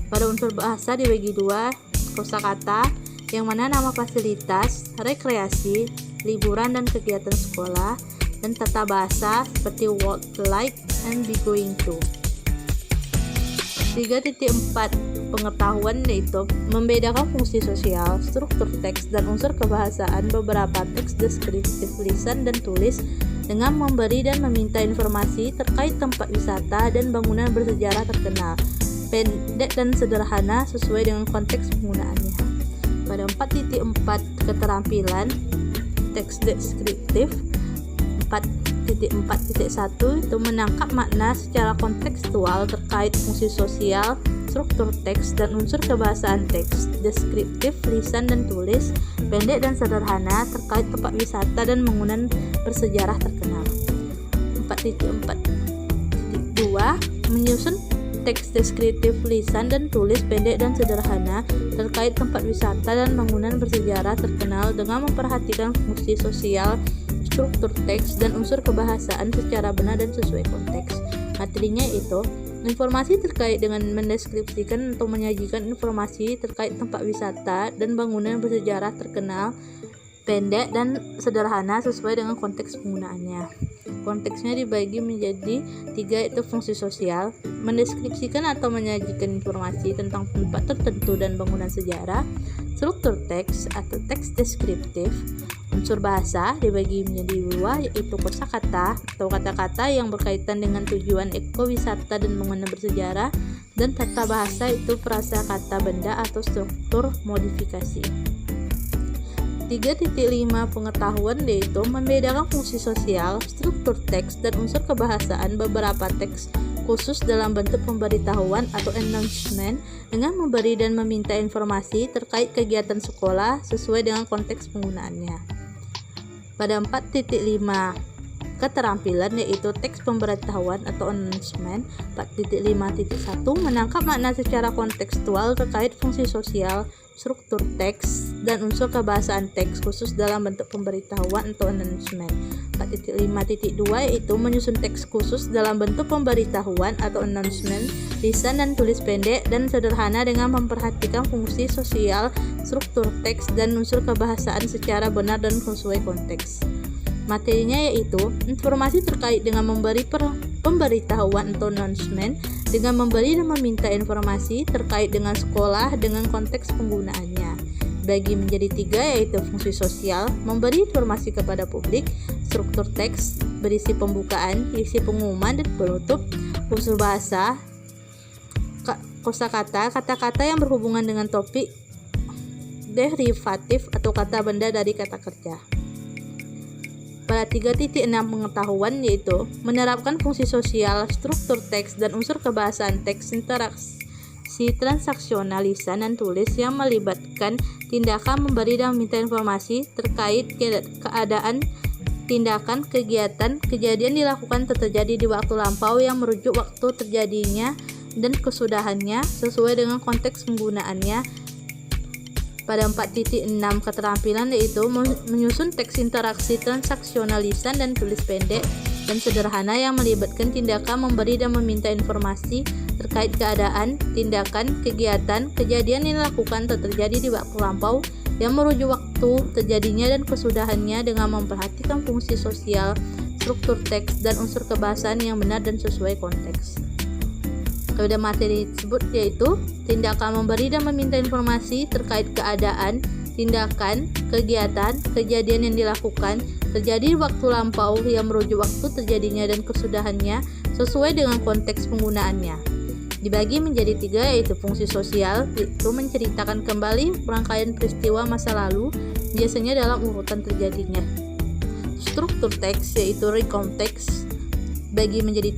Pada unsur bahasa dibagi dua, kosakata yang mana nama fasilitas, rekreasi, liburan dan kegiatan sekolah, dan tata bahasa seperti work, like, and be going to. 3.4 pengetahuan yaitu membedakan fungsi sosial, struktur teks, dan unsur kebahasaan beberapa teks deskriptif lisan dan tulis dengan memberi dan meminta informasi terkait tempat wisata dan bangunan bersejarah terkenal, pendek dan sederhana sesuai dengan konteks penggunaannya. Pada 4.4 keterampilan teks deskriptif, 4.4.1 itu menangkap makna secara kontekstual terkait fungsi sosial, struktur teks, dan unsur kebahasaan teks deskriptif lisan dan tulis pendek dan sederhana terkait tempat wisata dan bangunan bersejarah terkenal. 4.4.2 menyusun teks deskriptif lisan dan tulis pendek dan sederhana terkait tempat wisata dan bangunan bersejarah terkenal dengan memperhatikan fungsi sosial, struktur teks, dan unsur kebahasaan secara benar dan sesuai konteks. Materinya itu informasi terkait dengan mendeskripsikan atau menyajikan informasi terkait tempat wisata dan bangunan bersejarah terkenal, pendek dan sederhana sesuai dengan konteks penggunaannya. Konteksnya dibagi menjadi 3 yaitu fungsi sosial, mendeskripsikan atau menyajikan informasi tentang tempat tertentu dan bangunan sejarah, struktur teks atau teks deskriptif. Unsur bahasa dibagi menjadi 2 yaitu kosakata atau kata-kata yang berkaitan dengan tujuan ekowisata dan bangunan bersejarah, dan tata bahasa itu prasakata benda atau struktur modifikasi. 3.5 pengetahuan yaitu membedakan fungsi sosial, struktur teks, dan unsur kebahasaan beberapa teks khusus dalam bentuk pemberitahuan atau announcement dengan memberi dan meminta informasi terkait kegiatan sekolah sesuai dengan konteks penggunaannya. Pada 4.5 keterampilan yaitu teks pemberitahuan atau announcement, 4.5.1 menangkap makna secara kontekstual terkait fungsi sosial, struktur teks, dan unsur kebahasaan teks khusus dalam bentuk pemberitahuan atau announcement. 4.5.2 yaitu menyusun teks khusus dalam bentuk pemberitahuan atau announcement, lisan dan tulis pendek dan sederhana dengan memperhatikan fungsi sosial, struktur teks, dan unsur kebahasaan secara benar dan sesuai konteks. Materinya yaitu informasi terkait dengan memberi pemberitahuan atau announcement, dengan memberi dan meminta informasi terkait dengan sekolah dengan konteks penggunaannya. Bagi menjadi 3 yaitu fungsi sosial, memberi informasi kepada publik, struktur teks berisi pembukaan, isi pengumuman dan penutup, unsur bahasa, kosakata, kata-kata yang berhubungan dengan topik, derivatif atau kata benda dari kata kerja. Pada 3.6 pengetahuan yaitu menerapkan fungsi sosial, struktur teks, dan unsur kebahasaan teks, interaksi transaksional lisan dan tulis yang melibatkan tindakan memberi dan meminta informasi terkait keadaan tindakan, kegiatan, kejadian dilakukan atau terjadi di waktu lampau yang merujuk waktu terjadinya dan kesudahannya sesuai dengan konteks penggunaannya. Pada 4.6 keterampilan yaitu menyusun teks interaksi transaksional lisan dan tulis pendek dan sederhana yang melibatkan tindakan memberi dan meminta informasi terkait keadaan, tindakan, kegiatan, kejadian yang dilakukan atau terjadi di waktu lampau yang merujuk waktu terjadinya dan kesudahannya dengan memperhatikan fungsi sosial, struktur teks, dan unsur kebahasaan yang benar dan sesuai konteks. Pada materi tersebut yaitu tindakan memberi dan meminta informasi terkait keadaan, tindakan, kegiatan, kejadian yang dilakukan terjadi di waktu lampau yang merujuk waktu terjadinya dan kesudahannya sesuai dengan konteks penggunaannya. Dibagi menjadi 3 yaitu fungsi sosial, yaitu menceritakan kembali rangkaian peristiwa masa lalu biasanya dalam urutan terjadinya. Struktur teks yaitu recount teks dibagi menjadi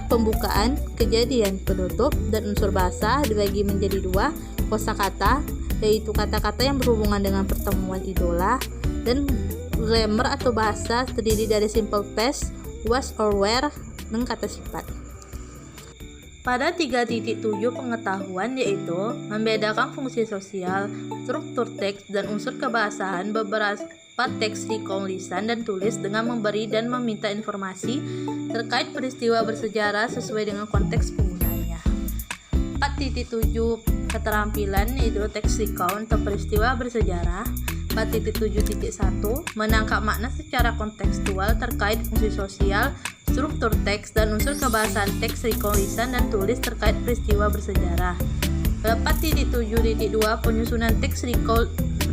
3, pembukaan, kejadian, penutup, dan unsur bahasa dibagi menjadi 2, kosakata yaitu kata-kata yang berhubungan dengan pertemuan idola, dan grammar atau bahasa terdiri dari simple past, was or were, dan kata sifat. Pada 3.7 pengetahuan yaitu membedakan fungsi sosial, struktur teks, dan unsur kebahasaan beberapa teks recount lisan dan tulis dengan memberi dan meminta informasi terkait peristiwa bersejarah sesuai dengan konteks penggunaannya. 4.7 keterampilan yaitu teks recount atau peristiwa bersejarah. 4.7.1 menangkap makna secara kontekstual terkait fungsi sosial, struktur teks, dan unsur kebahasaan teks recount lisan dan tulis terkait peristiwa bersejarah. 4.7.2 penyusunan teks recount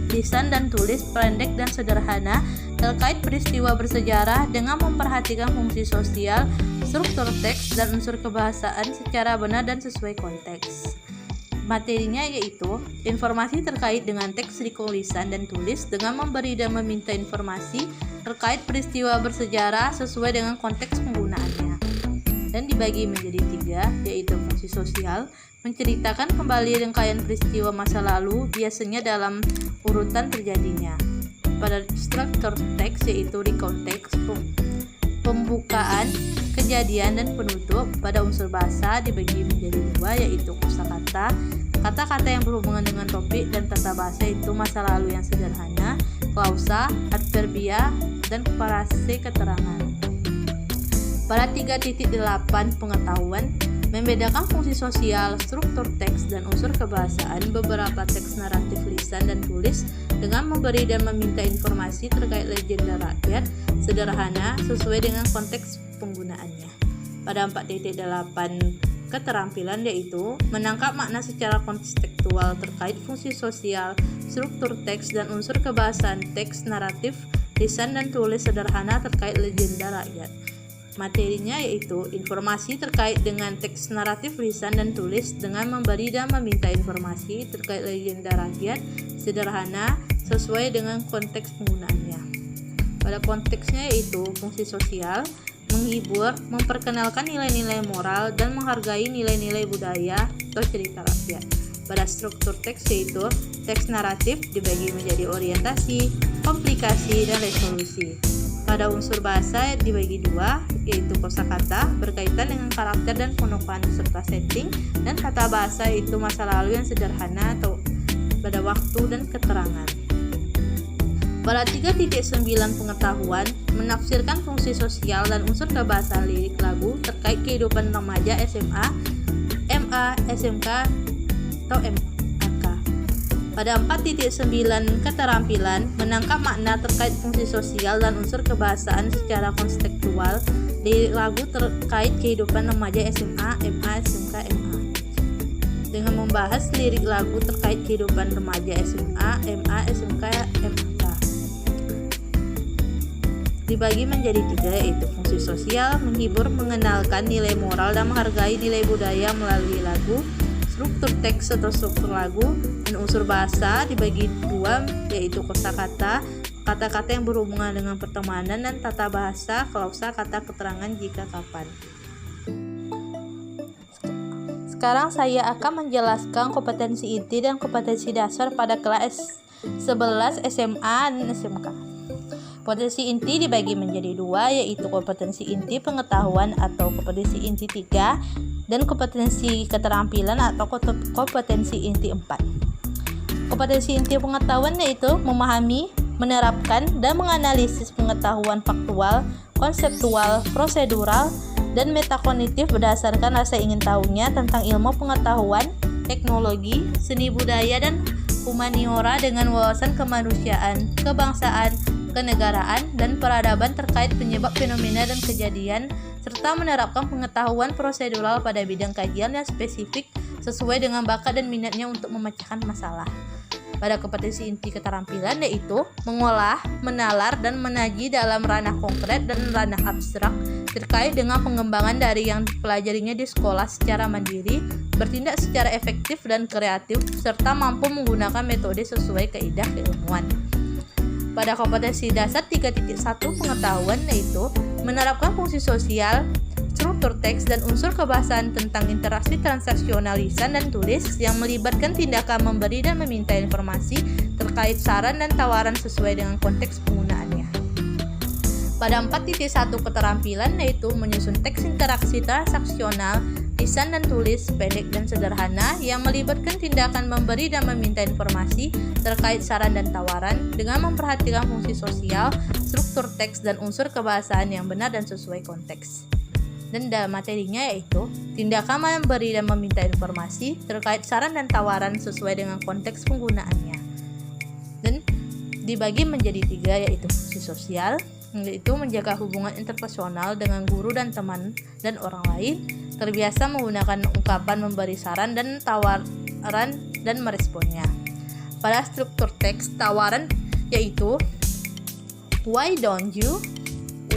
lisan dan tulis pendek dan sederhana terkait peristiwa bersejarah dengan memperhatikan fungsi sosial, struktur teks, dan unsur kebahasaan secara benar dan sesuai konteks. Materinya yaitu informasi terkait dengan teks recount lisan dan tulis dengan memberi dan meminta informasi terkait peristiwa bersejarah sesuai dengan konteks penggunaannya. Dan dibagi menjadi 3 yaitu fungsi sosial, menceritakan kembali rangkaian peristiwa masa lalu biasanya dalam urutan terjadinya. Pada struktur teks yaitu recount teks, pembukaan, kejadian, dan penutup. Pada unsur bahasa dibagi menjadi 2 yaitu kosakata, kata-kata yang berhubungan dengan topik dan tata bahasa itu masa lalu yang sederhana, klausa, adverbia, dan frase keterangan. Pada 3.8 pengetahuan, membedakan fungsi sosial, struktur teks, dan unsur kebahasaan beberapa teks naratif lisan dan tulis dengan memberi dan meminta informasi terkait legenda rakyat sederhana sesuai dengan konteks penggunaannya. Pada 4.8 keterampilan yaitu menangkap makna secara kontekstual terkait fungsi sosial, struktur teks, dan unsur kebahasaan teks naratif lisan dan tulis sederhana terkait legenda rakyat. Materinya yaitu informasi terkait dengan teks naratif lisan dan tulis dengan memberi dan meminta informasi terkait legenda rakyat sederhana sesuai dengan konteks penggunaannya. Pada konteksnya yaitu fungsi sosial, menghibur, memperkenalkan nilai-nilai moral, dan menghargai nilai-nilai budaya atau cerita rakyat. Pada struktur teks yaitu teks naratif dibagi menjadi orientasi, komplikasi, dan resolusi. Pada unsur bahasa dibagi 2 yaitu kosakata berkaitan dengan karakter dan penukaran serta setting, dan kata bahasa yaitu masa lalu yang sederhana atau pada waktu dan keterangan. Pada 3.9 pengetahuan, menafsirkan fungsi sosial dan unsur kebahasaan lirik lagu terkait kehidupan remaja SMA, MA, SMK, atau MAK. Pada 4.9 keterampilan, menangkap makna terkait fungsi sosial dan unsur kebahasaan secara kontekstual lirik lagu terkait kehidupan remaja SMA, MA, SMK, MA. Dengan membahas lirik lagu terkait kehidupan remaja SMA, MA, SMK, MAK. Dibagi menjadi 3 yaitu fungsi sosial, menghibur, mengenalkan nilai moral, dan menghargai nilai budaya melalui lagu. Struktur teks atau struktur lagu, dan unsur bahasa dibagi 2 yaitu kosakata, kata-kata yang berhubungan dengan pertemanan, dan tata bahasa, klausa, kata keterangan jika kapan. Sekarang saya akan menjelaskan kompetensi inti dan kompetensi dasar pada kelas 11 SMA dan SMK. Kompetensi inti dibagi menjadi dua, yaitu kompetensi inti pengetahuan atau kompetensi inti 3 dan kompetensi keterampilan atau kompetensi inti 4. Kompetensi inti pengetahuan yaitu memahami, menerapkan, dan menganalisis pengetahuan faktual, konseptual, prosedural, dan metakognitif berdasarkan rasa ingin tahunya tentang ilmu pengetahuan, teknologi, seni budaya, dan humaniora dengan wawasan kemanusiaan, kebangsaan, kenegaraan, dan peradaban terkait penyebab fenomena dan kejadian, serta menerapkan pengetahuan prosedural pada bidang kajian yang spesifik sesuai dengan bakat dan minatnya untuk memecahkan masalah. Pada kompetensi inti keterampilan yaitu mengolah, menalar, dan menaji dalam ranah konkret dan ranah abstrak terkait dengan pengembangan dari yang dipelajarinya di sekolah secara mandiri, bertindak secara efektif dan kreatif, serta mampu menggunakan metode sesuai kaidah keilmuan. Pada kompetensi dasar 3.1 pengetahuan yaitu menerapkan fungsi sosial, struktur teks, dan unsur kebahasaan tentang interaksi transaksional lisan dan tulis yang melibatkan tindakan memberi dan meminta informasi terkait saran dan tawaran sesuai dengan konteks penggunaannya. Pada 4.1 keterampilan yaitu menyusun teks interaksi transaksional lisan dan tulis pendek dan sederhana yang melibatkan tindakan memberi dan meminta informasi terkait saran dan tawaran dengan memperhatikan fungsi sosial, struktur teks, dan unsur kebahasaan yang benar dan sesuai konteks. Dan dalam materinya yaitu tindakan memberi dan meminta informasi terkait saran dan tawaran sesuai dengan konteks penggunaannya. Dan dibagi menjadi 3 yaitu fungsi sosial, yaitu menjaga hubungan interpersonal dengan guru dan teman dan orang lain, terbiasa menggunakan ungkapan memberi saran dan tawaran dan meresponnya. Pada struktur teks tawaran yaitu why don't you,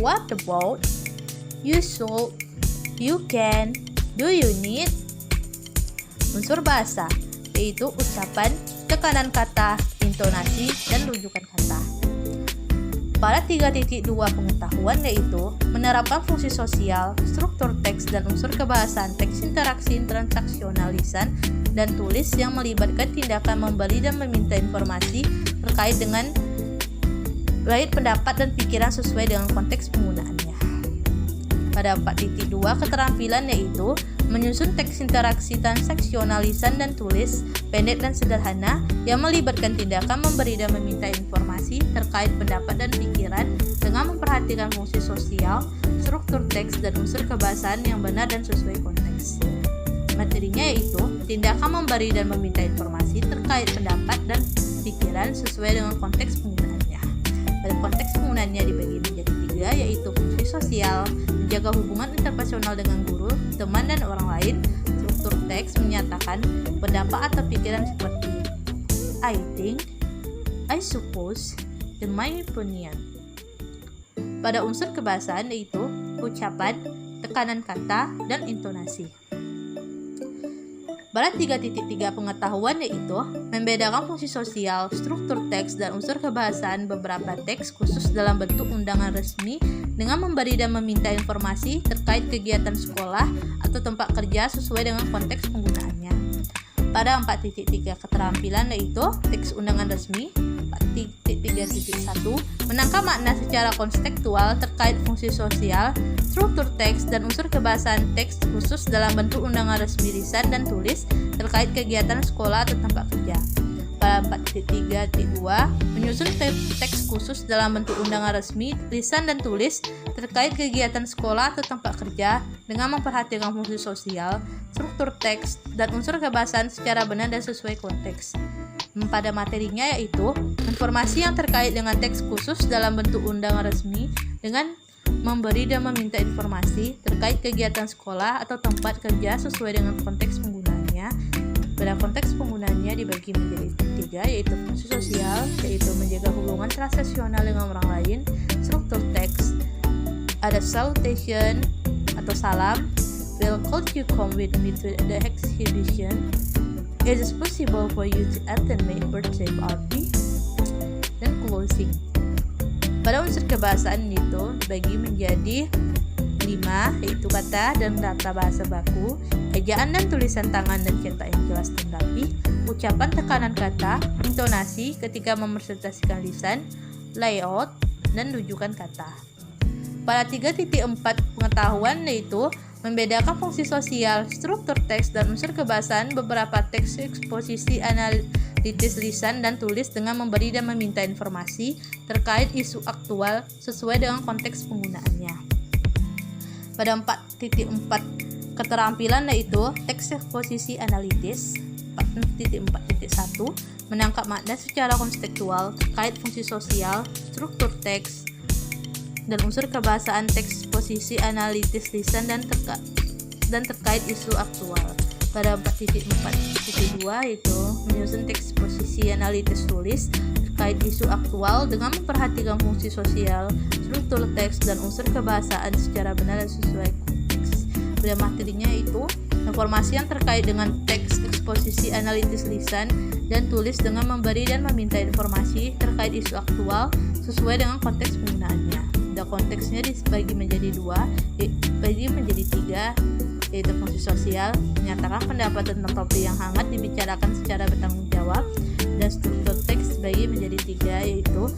what about, you should, you can, do you need. Unsur bahasa yaitu ucapan, tekanan kata, intonasi, dan rujukan kata. Pada 3.2 pengetahuan yaitu menerapkan fungsi sosial, struktur teks, dan unsur kebahasaan teks interaksi transaksional lisan dan tulis yang melibatkan tindakan memberi dan meminta informasi terkait dengan baik pendapat dan pikiran sesuai dengan konteks penggunaannya. Pada 4.2 keterampilan yaitu menyusun teks interaksi transaksional lisan dan tulis pendek dan sederhana yang melibatkan tindakan memberi dan meminta informasi terkait pendapat dan pikiran dengan memperhatikan fungsi sosial, struktur teks, dan unsur kebahasaan yang benar dan sesuai konteks. Materinya yaitu tindakan memberi dan meminta informasi terkait pendapat dan pikiran sesuai dengan konteks penggunaannya. Pada konteks penggunaannya dibagi menjadi 3 yaitu fungsi sosial, menjaga hubungan interpersonal dengan guru, teman, dan orang lain. Struktur teks menyatakan pendapat atau pikiran seperti I think, I suppose, dan my opinion. Pada unsur kebahasaan yaitu ucapan, tekanan kata, dan intonasi. Pada 3.3 pengetahuan yaitu membedakan fungsi sosial, struktur teks, dan unsur kebahasaan beberapa teks khusus dalam bentuk undangan resmi dengan memberi dan meminta informasi terkait kegiatan sekolah atau tempat kerja sesuai dengan konteks penggunaannya. Pada 4.3 keterampilan yaitu teks undangan resmi. 4.3.1 menangkap makna secara konstekstual terkait fungsi sosial, struktur teks, dan unsur kebahasaan teks khusus dalam bentuk undangan resmi lisan dan tulis terkait kegiatan sekolah atau tempat kerja. Pada 4.3.2 menyusun teks khusus dalam bentuk undangan resmi lisan dan tulis terkait kegiatan sekolah atau tempat kerja dengan memperhatikan fungsi sosial, struktur teks, dan unsur kebahasaan secara benar dan sesuai konteks. Pada materinya yaitu informasi yang terkait dengan teks khusus dalam bentuk undangan resmi dengan memberi dan meminta informasi terkait kegiatan sekolah atau tempat kerja sesuai dengan konteks penggunaannya. Pada konteks penggunaannya dibagi menjadi 3 yaitu fungsi sosial, yaitu menjaga hubungan transaksional dengan orang lain. Struktur teks ada salutation atau salam, will could you come with me to the exhibition? It is possible for you to attend my birthday party. Dan closing. Pada unsur kebahasaan itu dibagi menjadi 5 yaitu kata dan data bahasa baku, ejaan dan tulisan tangan dan cetak yang jelas dan rapi, ucapan tekanan kata, intonasi ketika merepresentasikan lisan, layout, dan rujukan kata. Pada 3.4 pengetahuan yaitu membedakan fungsi sosial, struktur teks, dan unsur kebahasaan beberapa teks eksposisi analitis lisan dan tulis dengan memberi dan meminta informasi terkait isu aktual sesuai dengan konteks penggunaannya. Pada 4.4 keterampilan yaitu teks eksposisi analitis. 4.4.1 menangkap makna secara konseptual terkait fungsi sosial, struktur teks, dan unsur kebahasaan teks posisi analitis lisan dan terkait isu aktual. Pada 4.4.2 itu menyusun teks posisi analitis tulis terkait isu aktual dengan memperhatikan fungsi sosial, struktur teks, dan unsur kebahasaan secara benar dan sesuai konteks. Pada materinya itu informasi yang terkait dengan teks eksposisi analitis lisan dan tulis dengan memberi dan meminta informasi terkait isu aktual sesuai dengan konteks penggunaannya. Konteksnya dibagi menjadi tiga, yaitu fungsi sosial, menyatakan pendapat tentang topik yang hangat dibicarakan secara bertanggung jawab, dan struktur teks dibagi menjadi tiga, yaitu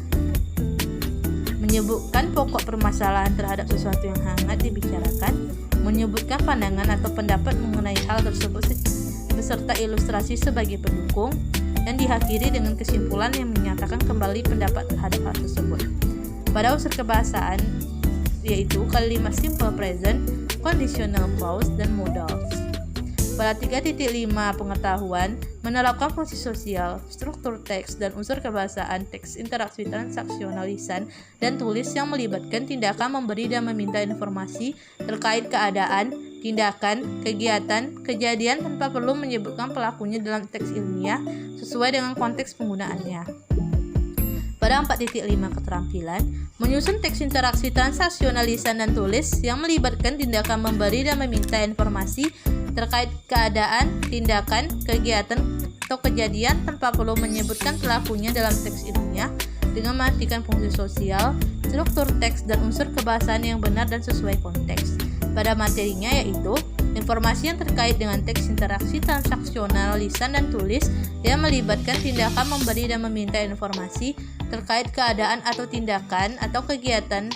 menyebutkan pokok permasalahan terhadap sesuatu yang hangat dibicarakan, menyebutkan pandangan atau pendapat mengenai hal tersebut beserta ilustrasi sebagai pendukung, dan diakhiri dengan kesimpulan yang menyatakan kembali pendapat terhadap hal tersebut. Pada unsur kebahasaan yaitu kalimat simple present, conditional clause, dan modals. Pada 3.5 pengetahuan menerapkan fungsi sosial, struktur teks, dan unsur kebahasaan teks interaksi transaksional lisan dan tulis yang melibatkan tindakan memberi dan meminta informasi terkait keadaan, tindakan, kegiatan, kejadian tanpa perlu menyebutkan pelakunya dalam teks ilmiah sesuai dengan konteks penggunaannya. Pada 4.5 keterampilan, menyusun teks interaksi transaksional lisan dan tulis yang melibatkan tindakan memberi dan meminta informasi terkait keadaan, tindakan, kegiatan, atau kejadian tanpa perlu menyebutkan pelakunya dalam teks ilmiah dengan mematikan fungsi sosial, struktur teks, dan unsur kebahasaan yang benar dan sesuai konteks. Pada materinya yaitu informasi yang terkait dengan teks interaksi transaksional lisan dan tulis yang melibatkan tindakan memberi dan meminta informasi terkait keadaan atau tindakan atau kegiatan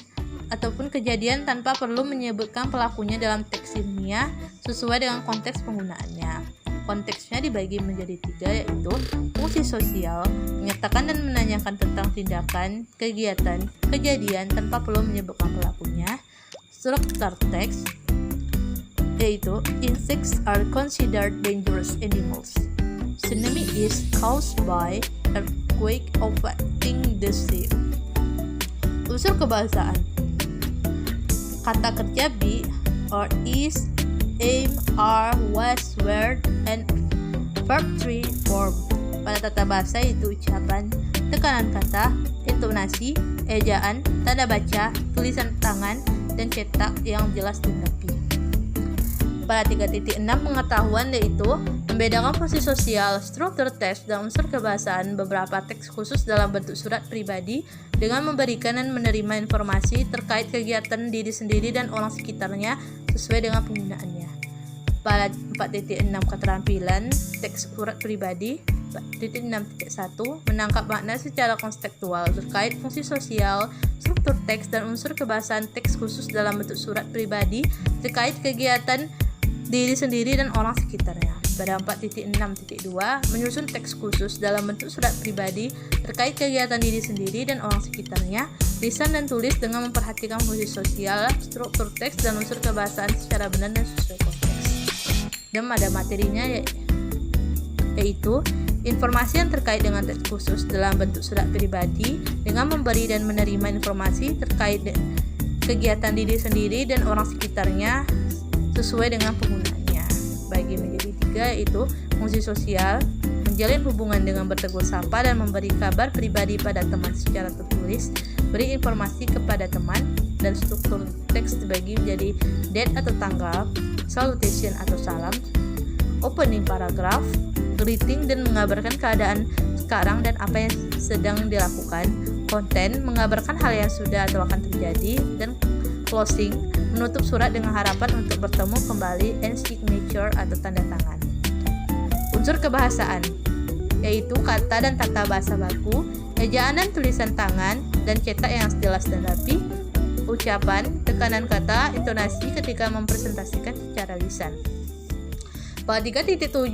ataupun kejadian tanpa perlu menyebutkan pelakunya dalam teks ilmiah sesuai dengan konteks penggunaannya. Konteksnya dibagi menjadi tiga, yaitu fungsi sosial, menyatakan dan menanyakan tentang tindakan, kegiatan, kejadian tanpa perlu menyebutkan pelakunya. Struktur teks yaitu insects are considered dangerous animals. Tsunami is caused by earthquake affecting the sea. Unsur kebahasaan. Kata kerja be or is, aim, are, was, were, and verb 3 form. Pada tata bahasa itu ucapan, tekanan kata, intonasi, ejaan, tanda baca, tulisan tangan, dan cetak yang jelas dan rapi. Pada 3.6 pengetahuan yaitu membedakan fungsi sosial, struktur teks, dan unsur kebahasaan beberapa teks khusus dalam bentuk surat pribadi dengan memberikan dan menerima informasi terkait kegiatan diri sendiri dan orang sekitarnya sesuai dengan penggunaannya. Pada 4.6 keterampilan teks surat pribadi 4.6.1 menangkap makna secara konseptual terkait fungsi sosial, struktur teks, dan unsur kebahasaan teks khusus dalam bentuk surat pribadi terkait kegiatan diri sendiri dan orang sekitarnya. Pada 4.6.2 menyusun teks khusus dalam bentuk surat pribadi terkait kegiatan diri sendiri dan orang sekitarnya, lisan dan tulis dengan memperhatikan fungsi sosial, struktur teks, dan unsur kebahasaan secara benar dan sesuai konteks. Dan pada materinya yaitu informasi yang terkait dengan teks khusus dalam bentuk surat pribadi dengan memberi dan menerima informasi terkait kegiatan diri sendiri dan orang sekitarnya sesuai dengan penggunaannya. Bagi menjadi tiga yaitu fungsi sosial, menjalin hubungan dengan bertegur sapa dan memberi kabar pribadi pada teman secara tertulis, beri informasi kepada teman, dan struktur teks dibagi menjadi date atau tanggal, salutation atau salam, opening paragraph, greeting dan mengabarkan keadaan sekarang dan apa yang sedang dilakukan, konten mengabarkan hal yang sudah atau akan terjadi, dan closing menutup surat dengan harapan untuk bertemu kembali, and signature atau tanda tangan. Unsur kebahasaan yaitu kata dan tata bahasa baku, ejaan dan tulisan tangan, dan cetak yang jelas dan rapi, ucapan, tekanan kata, intonasi ketika mempresentasikan secara lisan. Pada 3.7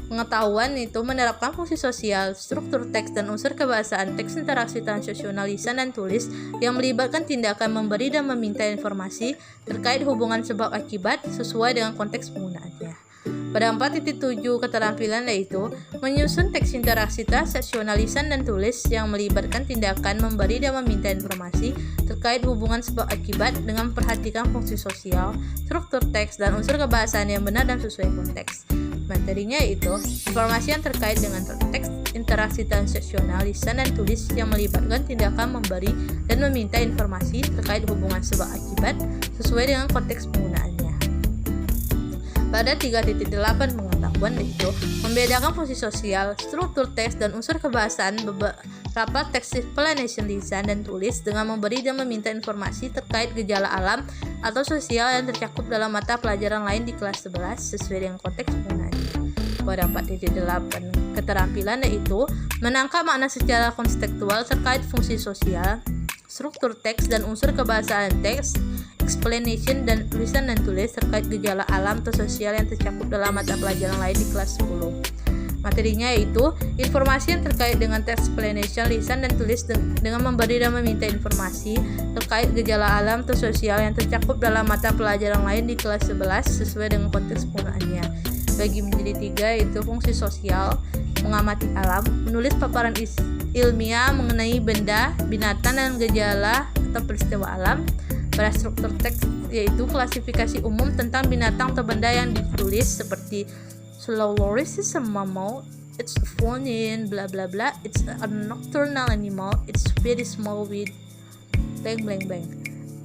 pengetahuan itu menerapkan fungsi sosial, struktur teks dan unsur kebahasaan teks interaksi transaksional lisan dan tulis yang melibatkan tindakan memberi dan meminta informasi terkait hubungan sebab akibat sesuai dengan konteks penggunaannya. Pada 4.7 keterampilan yaitu menyusun teks interaksi transaksional lisan dan tulis yang melibatkan tindakan memberi dan meminta informasi terkait hubungan sebab akibat dengan memperhatikan fungsi sosial, struktur teks dan unsur kebahasaan yang benar dan sesuai konteks. Materinya yaitu informasi yang terkait dengan teks interaksi transaksional lisan dan tulis yang melibatkan tindakan memberi dan meminta informasi terkait hubungan sebab akibat sesuai dengan konteks penggunaannya. Pada 3.8 pengetahuan yaitu membedakan fungsi sosial, struktur teks dan unsur kebahasaan beberapa teks explanation lisan dan tulis dengan memberi dan meminta informasi terkait gejala alam atau sosial yang tercakup dalam mata pelajaran lain di kelas 11 sesuai dengan konteks penggunaannya. Pada 4.8 keterampilan yaitu menangkap makna secara konstekstual terkait fungsi sosial, struktur teks dan unsur kebahasaan teks, explanation dan tulisan dan tulis terkait gejala alam atau sosial yang tercakup dalam mata pelajaran lain di kelas 10. Materinya yaitu informasi yang terkait dengan teks explanation lisan dan tulis dengan memberi dan meminta informasi terkait gejala alam atau sosial yang tercakup dalam mata pelajaran lain di kelas 11 sesuai dengan konteks penggunaannya. Bagi menjadi 3 yaitu fungsi sosial, mengamati alam, menulis paparan ilmiah mengenai benda, binatang dan gejala atau peristiwa alam. Pada struktur teks yaitu klasifikasi umum tentang binatang atau benda yang ditulis seperti Slow-loris is a mammal, it's found in bla bla bla, it's a nocturnal animal, it's very small with blank blank blank.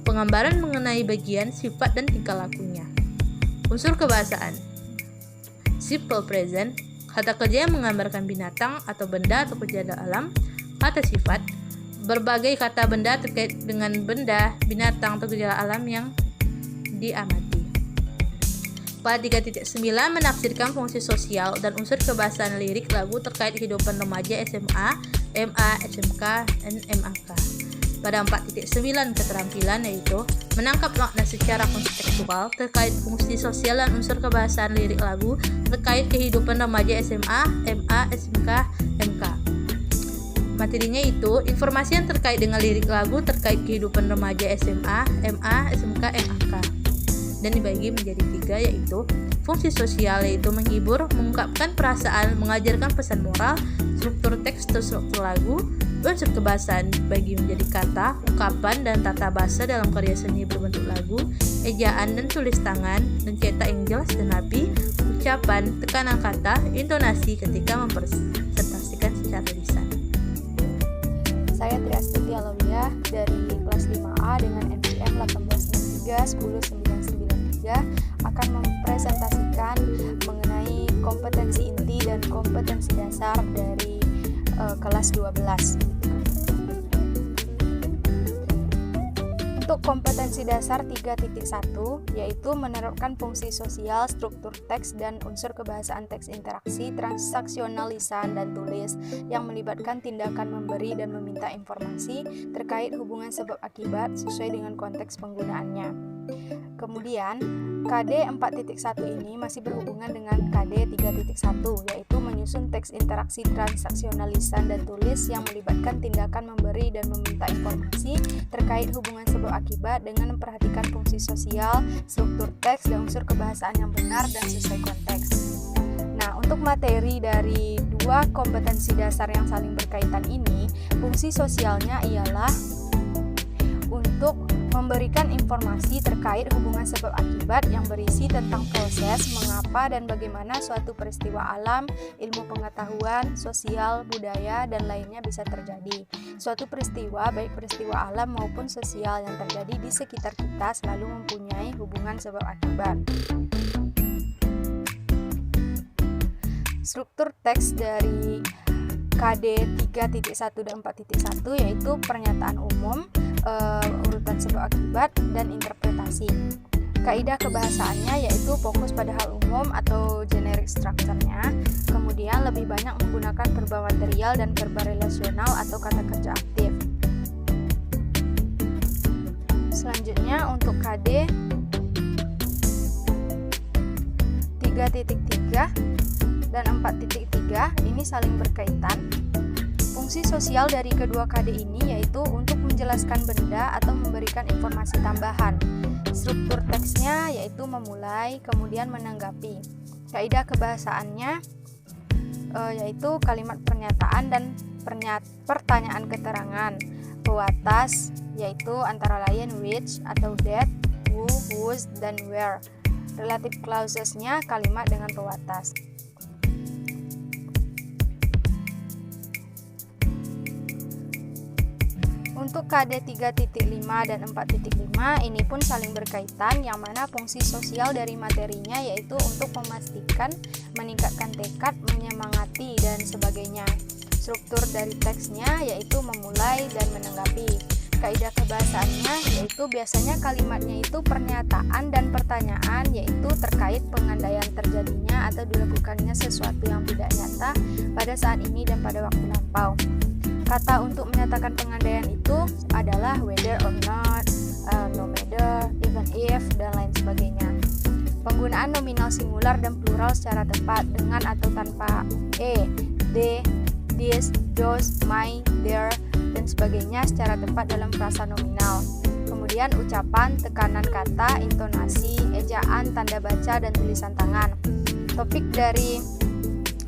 Penggambaran mengenai bagian, sifat dan tingkah lakunya. Unsur kebahasaan, simple present, kata kerja yang menggambarkan binatang atau benda atau kejadian alam. Kata sifat, berbagai kata benda terkait dengan benda, binatang atau gejala alam yang diamati. Pada 3.9 menafsirkan fungsi sosial dan unsur kebahasaan lirik lagu terkait kehidupan remaja SMA, MA, SMK, dan MAK. Pada 4.9 keterampilan yaitu menangkap makna secara kontekstual terkait fungsi sosial dan unsur kebahasaan lirik lagu terkait kehidupan remaja SMA, MA, SMK, MK. Materinya itu informasi yang terkait dengan lirik lagu terkait kehidupan remaja SMA, MA, SMK, MAK. Dan dibagi menjadi 3 yaitu fungsi sosial yaitu menghibur, mengungkapkan perasaan, mengajarkan pesan moral, struktur teks atau struktur lagu, unsur kebahasaan bagi menjadi kata, ungkapan dan tata bahasa dalam karya seni berbentuk lagu, ejaan dan tulis tangan, dan cetak yang jelas dan rapi, ucapan, tekanan kata, intonasi ketika mempresentasikan secara lisan. Saya Triastuti Alawiyah dari kelas 5A dengan NPM 1863 akan mempresentasikan mengenai kompetensi inti dan kompetensi dasar dari kelas 12. Untuk kompetensi dasar 3.1 yaitu menerapkan fungsi sosial, struktur teks dan unsur kebahasaan teks interaksi, transaksional lisan dan tulis yang melibatkan tindakan memberi dan meminta informasi terkait hubungan sebab akibat sesuai dengan konteks penggunaannya. Kemudian KD 4.1 ini masih berhubungan dengan KD 3.1 yaitu menyusun teks interaksi transaksional lisan dan tulis yang melibatkan tindakan memberi dan meminta informasi terkait hubungan sebab akibat dengan memperhatikan fungsi sosial, struktur teks dan unsur kebahasaan yang benar dan sesuai konteks. Nah, untuk materi dari dua kompetensi dasar yang saling berkaitan ini, fungsi sosialnya ialah untuk memberikan informasi terkait hubungan sebab akibat yang berisi tentang proses, mengapa dan bagaimana suatu peristiwa alam, ilmu pengetahuan, sosial, budaya, dan lainnya bisa terjadi. Suatu peristiwa, baik peristiwa alam maupun sosial yang terjadi di sekitar kita selalu mempunyai hubungan sebab akibat. Struktur teks dari KD 3.1 dan 4.1 yaitu pernyataan umum, urutan sebab akibat, dan interpretasi. Kaidah kebahasaannya yaitu fokus pada hal umum atau generic structure-nya, kemudian lebih banyak menggunakan verba material dan verba relasional atau kata kerja aktif. Selanjutnya untuk KD 3.3 dan 4.3 ini saling berkaitan. Fungsi sosial dari kedua KD ini yaitu untuk menjelaskan benda atau memberikan informasi tambahan. Struktur teksnya yaitu memulai, kemudian menanggapi. Kaidah kebahasaannya yaitu kalimat pernyataan dan pertanyaan keterangan. Pewatas yaitu antara lain which atau that, who, whose, dan where. Relative clausesnya kalimat dengan pewatas. Untuk KD 3.5 dan 4.5 ini pun saling berkaitan, yang mana fungsi sosial dari materinya yaitu untuk memastikan, meningkatkan tekad, menyemangati, dan sebagainya. Struktur dari teksnya yaitu memulai dan menanggapi. Kaidah kebahasaannya yaitu biasanya kalimatnya itu pernyataan dan pertanyaan, yaitu terkait pengandaian terjadinya atau dilakukannya sesuatu yang tidak nyata pada saat ini dan pada waktu lampau. Kata untuk menyatakan pengandaian itu adalah whether or not, no matter, even if, dan lain sebagainya. Penggunaan nominal singular dan plural secara tepat dengan atau tanpa they, this, those, my, their, dan sebagainya secara tepat dalam frasa nominal. Kemudian ucapan, tekanan kata, intonasi, ejaan, tanda baca, dan tulisan tangan. Topik dari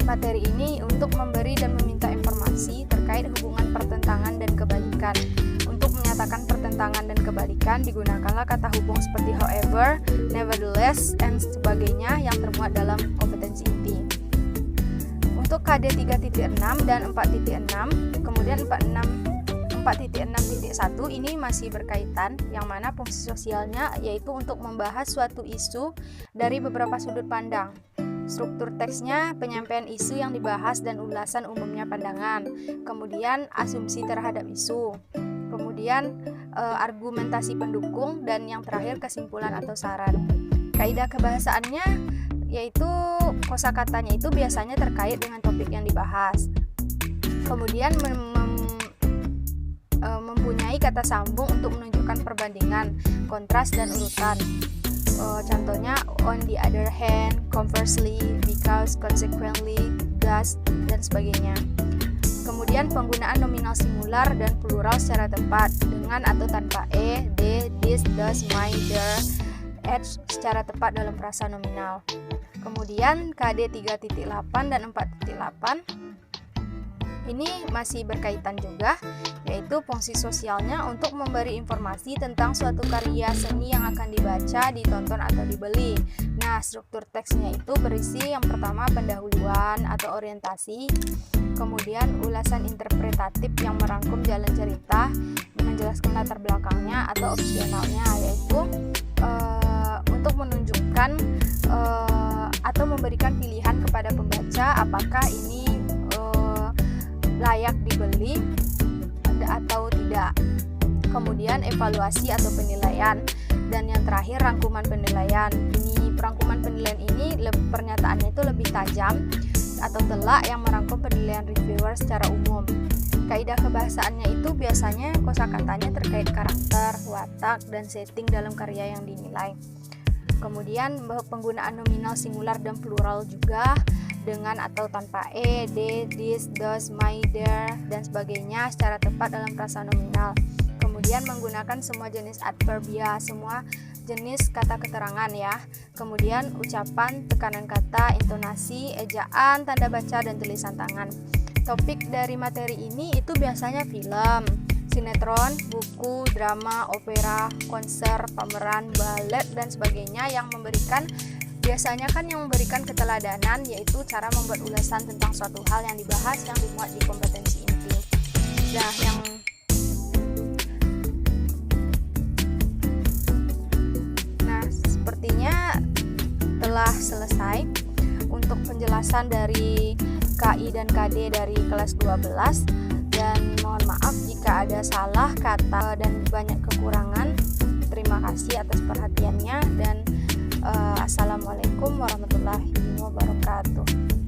materi ini untuk memberi dan meminta informasi terkait hubungan pertentangan dan kebalikan. Untuk menyatakan pertentangan dan kebalikan digunakanlah kata hubung seperti however, nevertheless, and sebagainya yang termuat dalam kompetensi inti. Untuk KD 3.6 dan 4.6, kemudian 4.6.1 ini masih berkaitan, yang mana fungsi sosialnya yaitu untuk membahas suatu isu dari beberapa sudut pandang. Struktur teksnya penyampaian isu yang dibahas dan ulasan umumnya pandangan, kemudian asumsi terhadap isu, kemudian argumentasi pendukung, dan yang terakhir kesimpulan atau saran. Kaidah kebahasaannya yaitu kosakatanya itu biasanya terkait dengan topik yang dibahas. Kemudian mempunyai kata sambung untuk menunjukkan perbandingan, kontras, dan urutan. Contohnya on the other hand, conversely, because, consequently, thus, dan sebagainya. Kemudian penggunaan nominal singular dan plural secara tepat dengan atau tanpa they, this, thus, my, their, at secara tepat dalam frasa nominal. Kemudian KD 3.8 dan 4.8 ini masih berkaitan juga, yaitu fungsi sosialnya untuk memberi informasi tentang suatu karya seni yang akan dibaca, ditonton, atau dibeli. Nah, struktur teksnya itu berisi yang pertama pendahuluan atau orientasi, kemudian ulasan interpretatif yang merangkum jalan cerita, menjelaskan latar belakangnya atau opsionalnya, yaitu untuk menunjukkan atau memberikan pilihan kepada pembaca apakah ini layak dibeli atau tidak. Kemudian evaluasi atau penilaian, dan yang terakhir rangkuman penilaian. Ini rangkuman penilaian ini pernyataannya itu lebih tajam atau telak yang merangkum penilaian reviewer secara umum. Kaidah kebahasaannya itu biasanya kosakatanya terkait karakter, watak, dan setting dalam karya yang dinilai. Kemudian penggunaan nominal singular dan plural juga dengan atau tanpa they, this, those, my, their, dan sebagainya secara tepat dalam frasa nominal. Kemudian menggunakan semua jenis adverbia, semua jenis kata keterangan ya. Kemudian ucapan, tekanan kata, intonasi, ejaan, tanda baca, dan tulisan tangan. Topik dari materi ini itu biasanya film, sinetron, buku, drama, opera, konser, pameran, balet, dan sebagainya yang memberikan biasanya kan yang memberikan keteladanan, yaitu cara membuat ulasan tentang suatu hal yang dibahas yang dimuat di kompetensi inti. Nah, sepertinya telah selesai untuk penjelasan dari KI dan KD dari kelas 12, dan mohon maaf jika ada salah kata dan banyak kekurangan. Terima kasih atas perhatiannya, dan Assalamualaikum warahmatullahi wabarakatuh.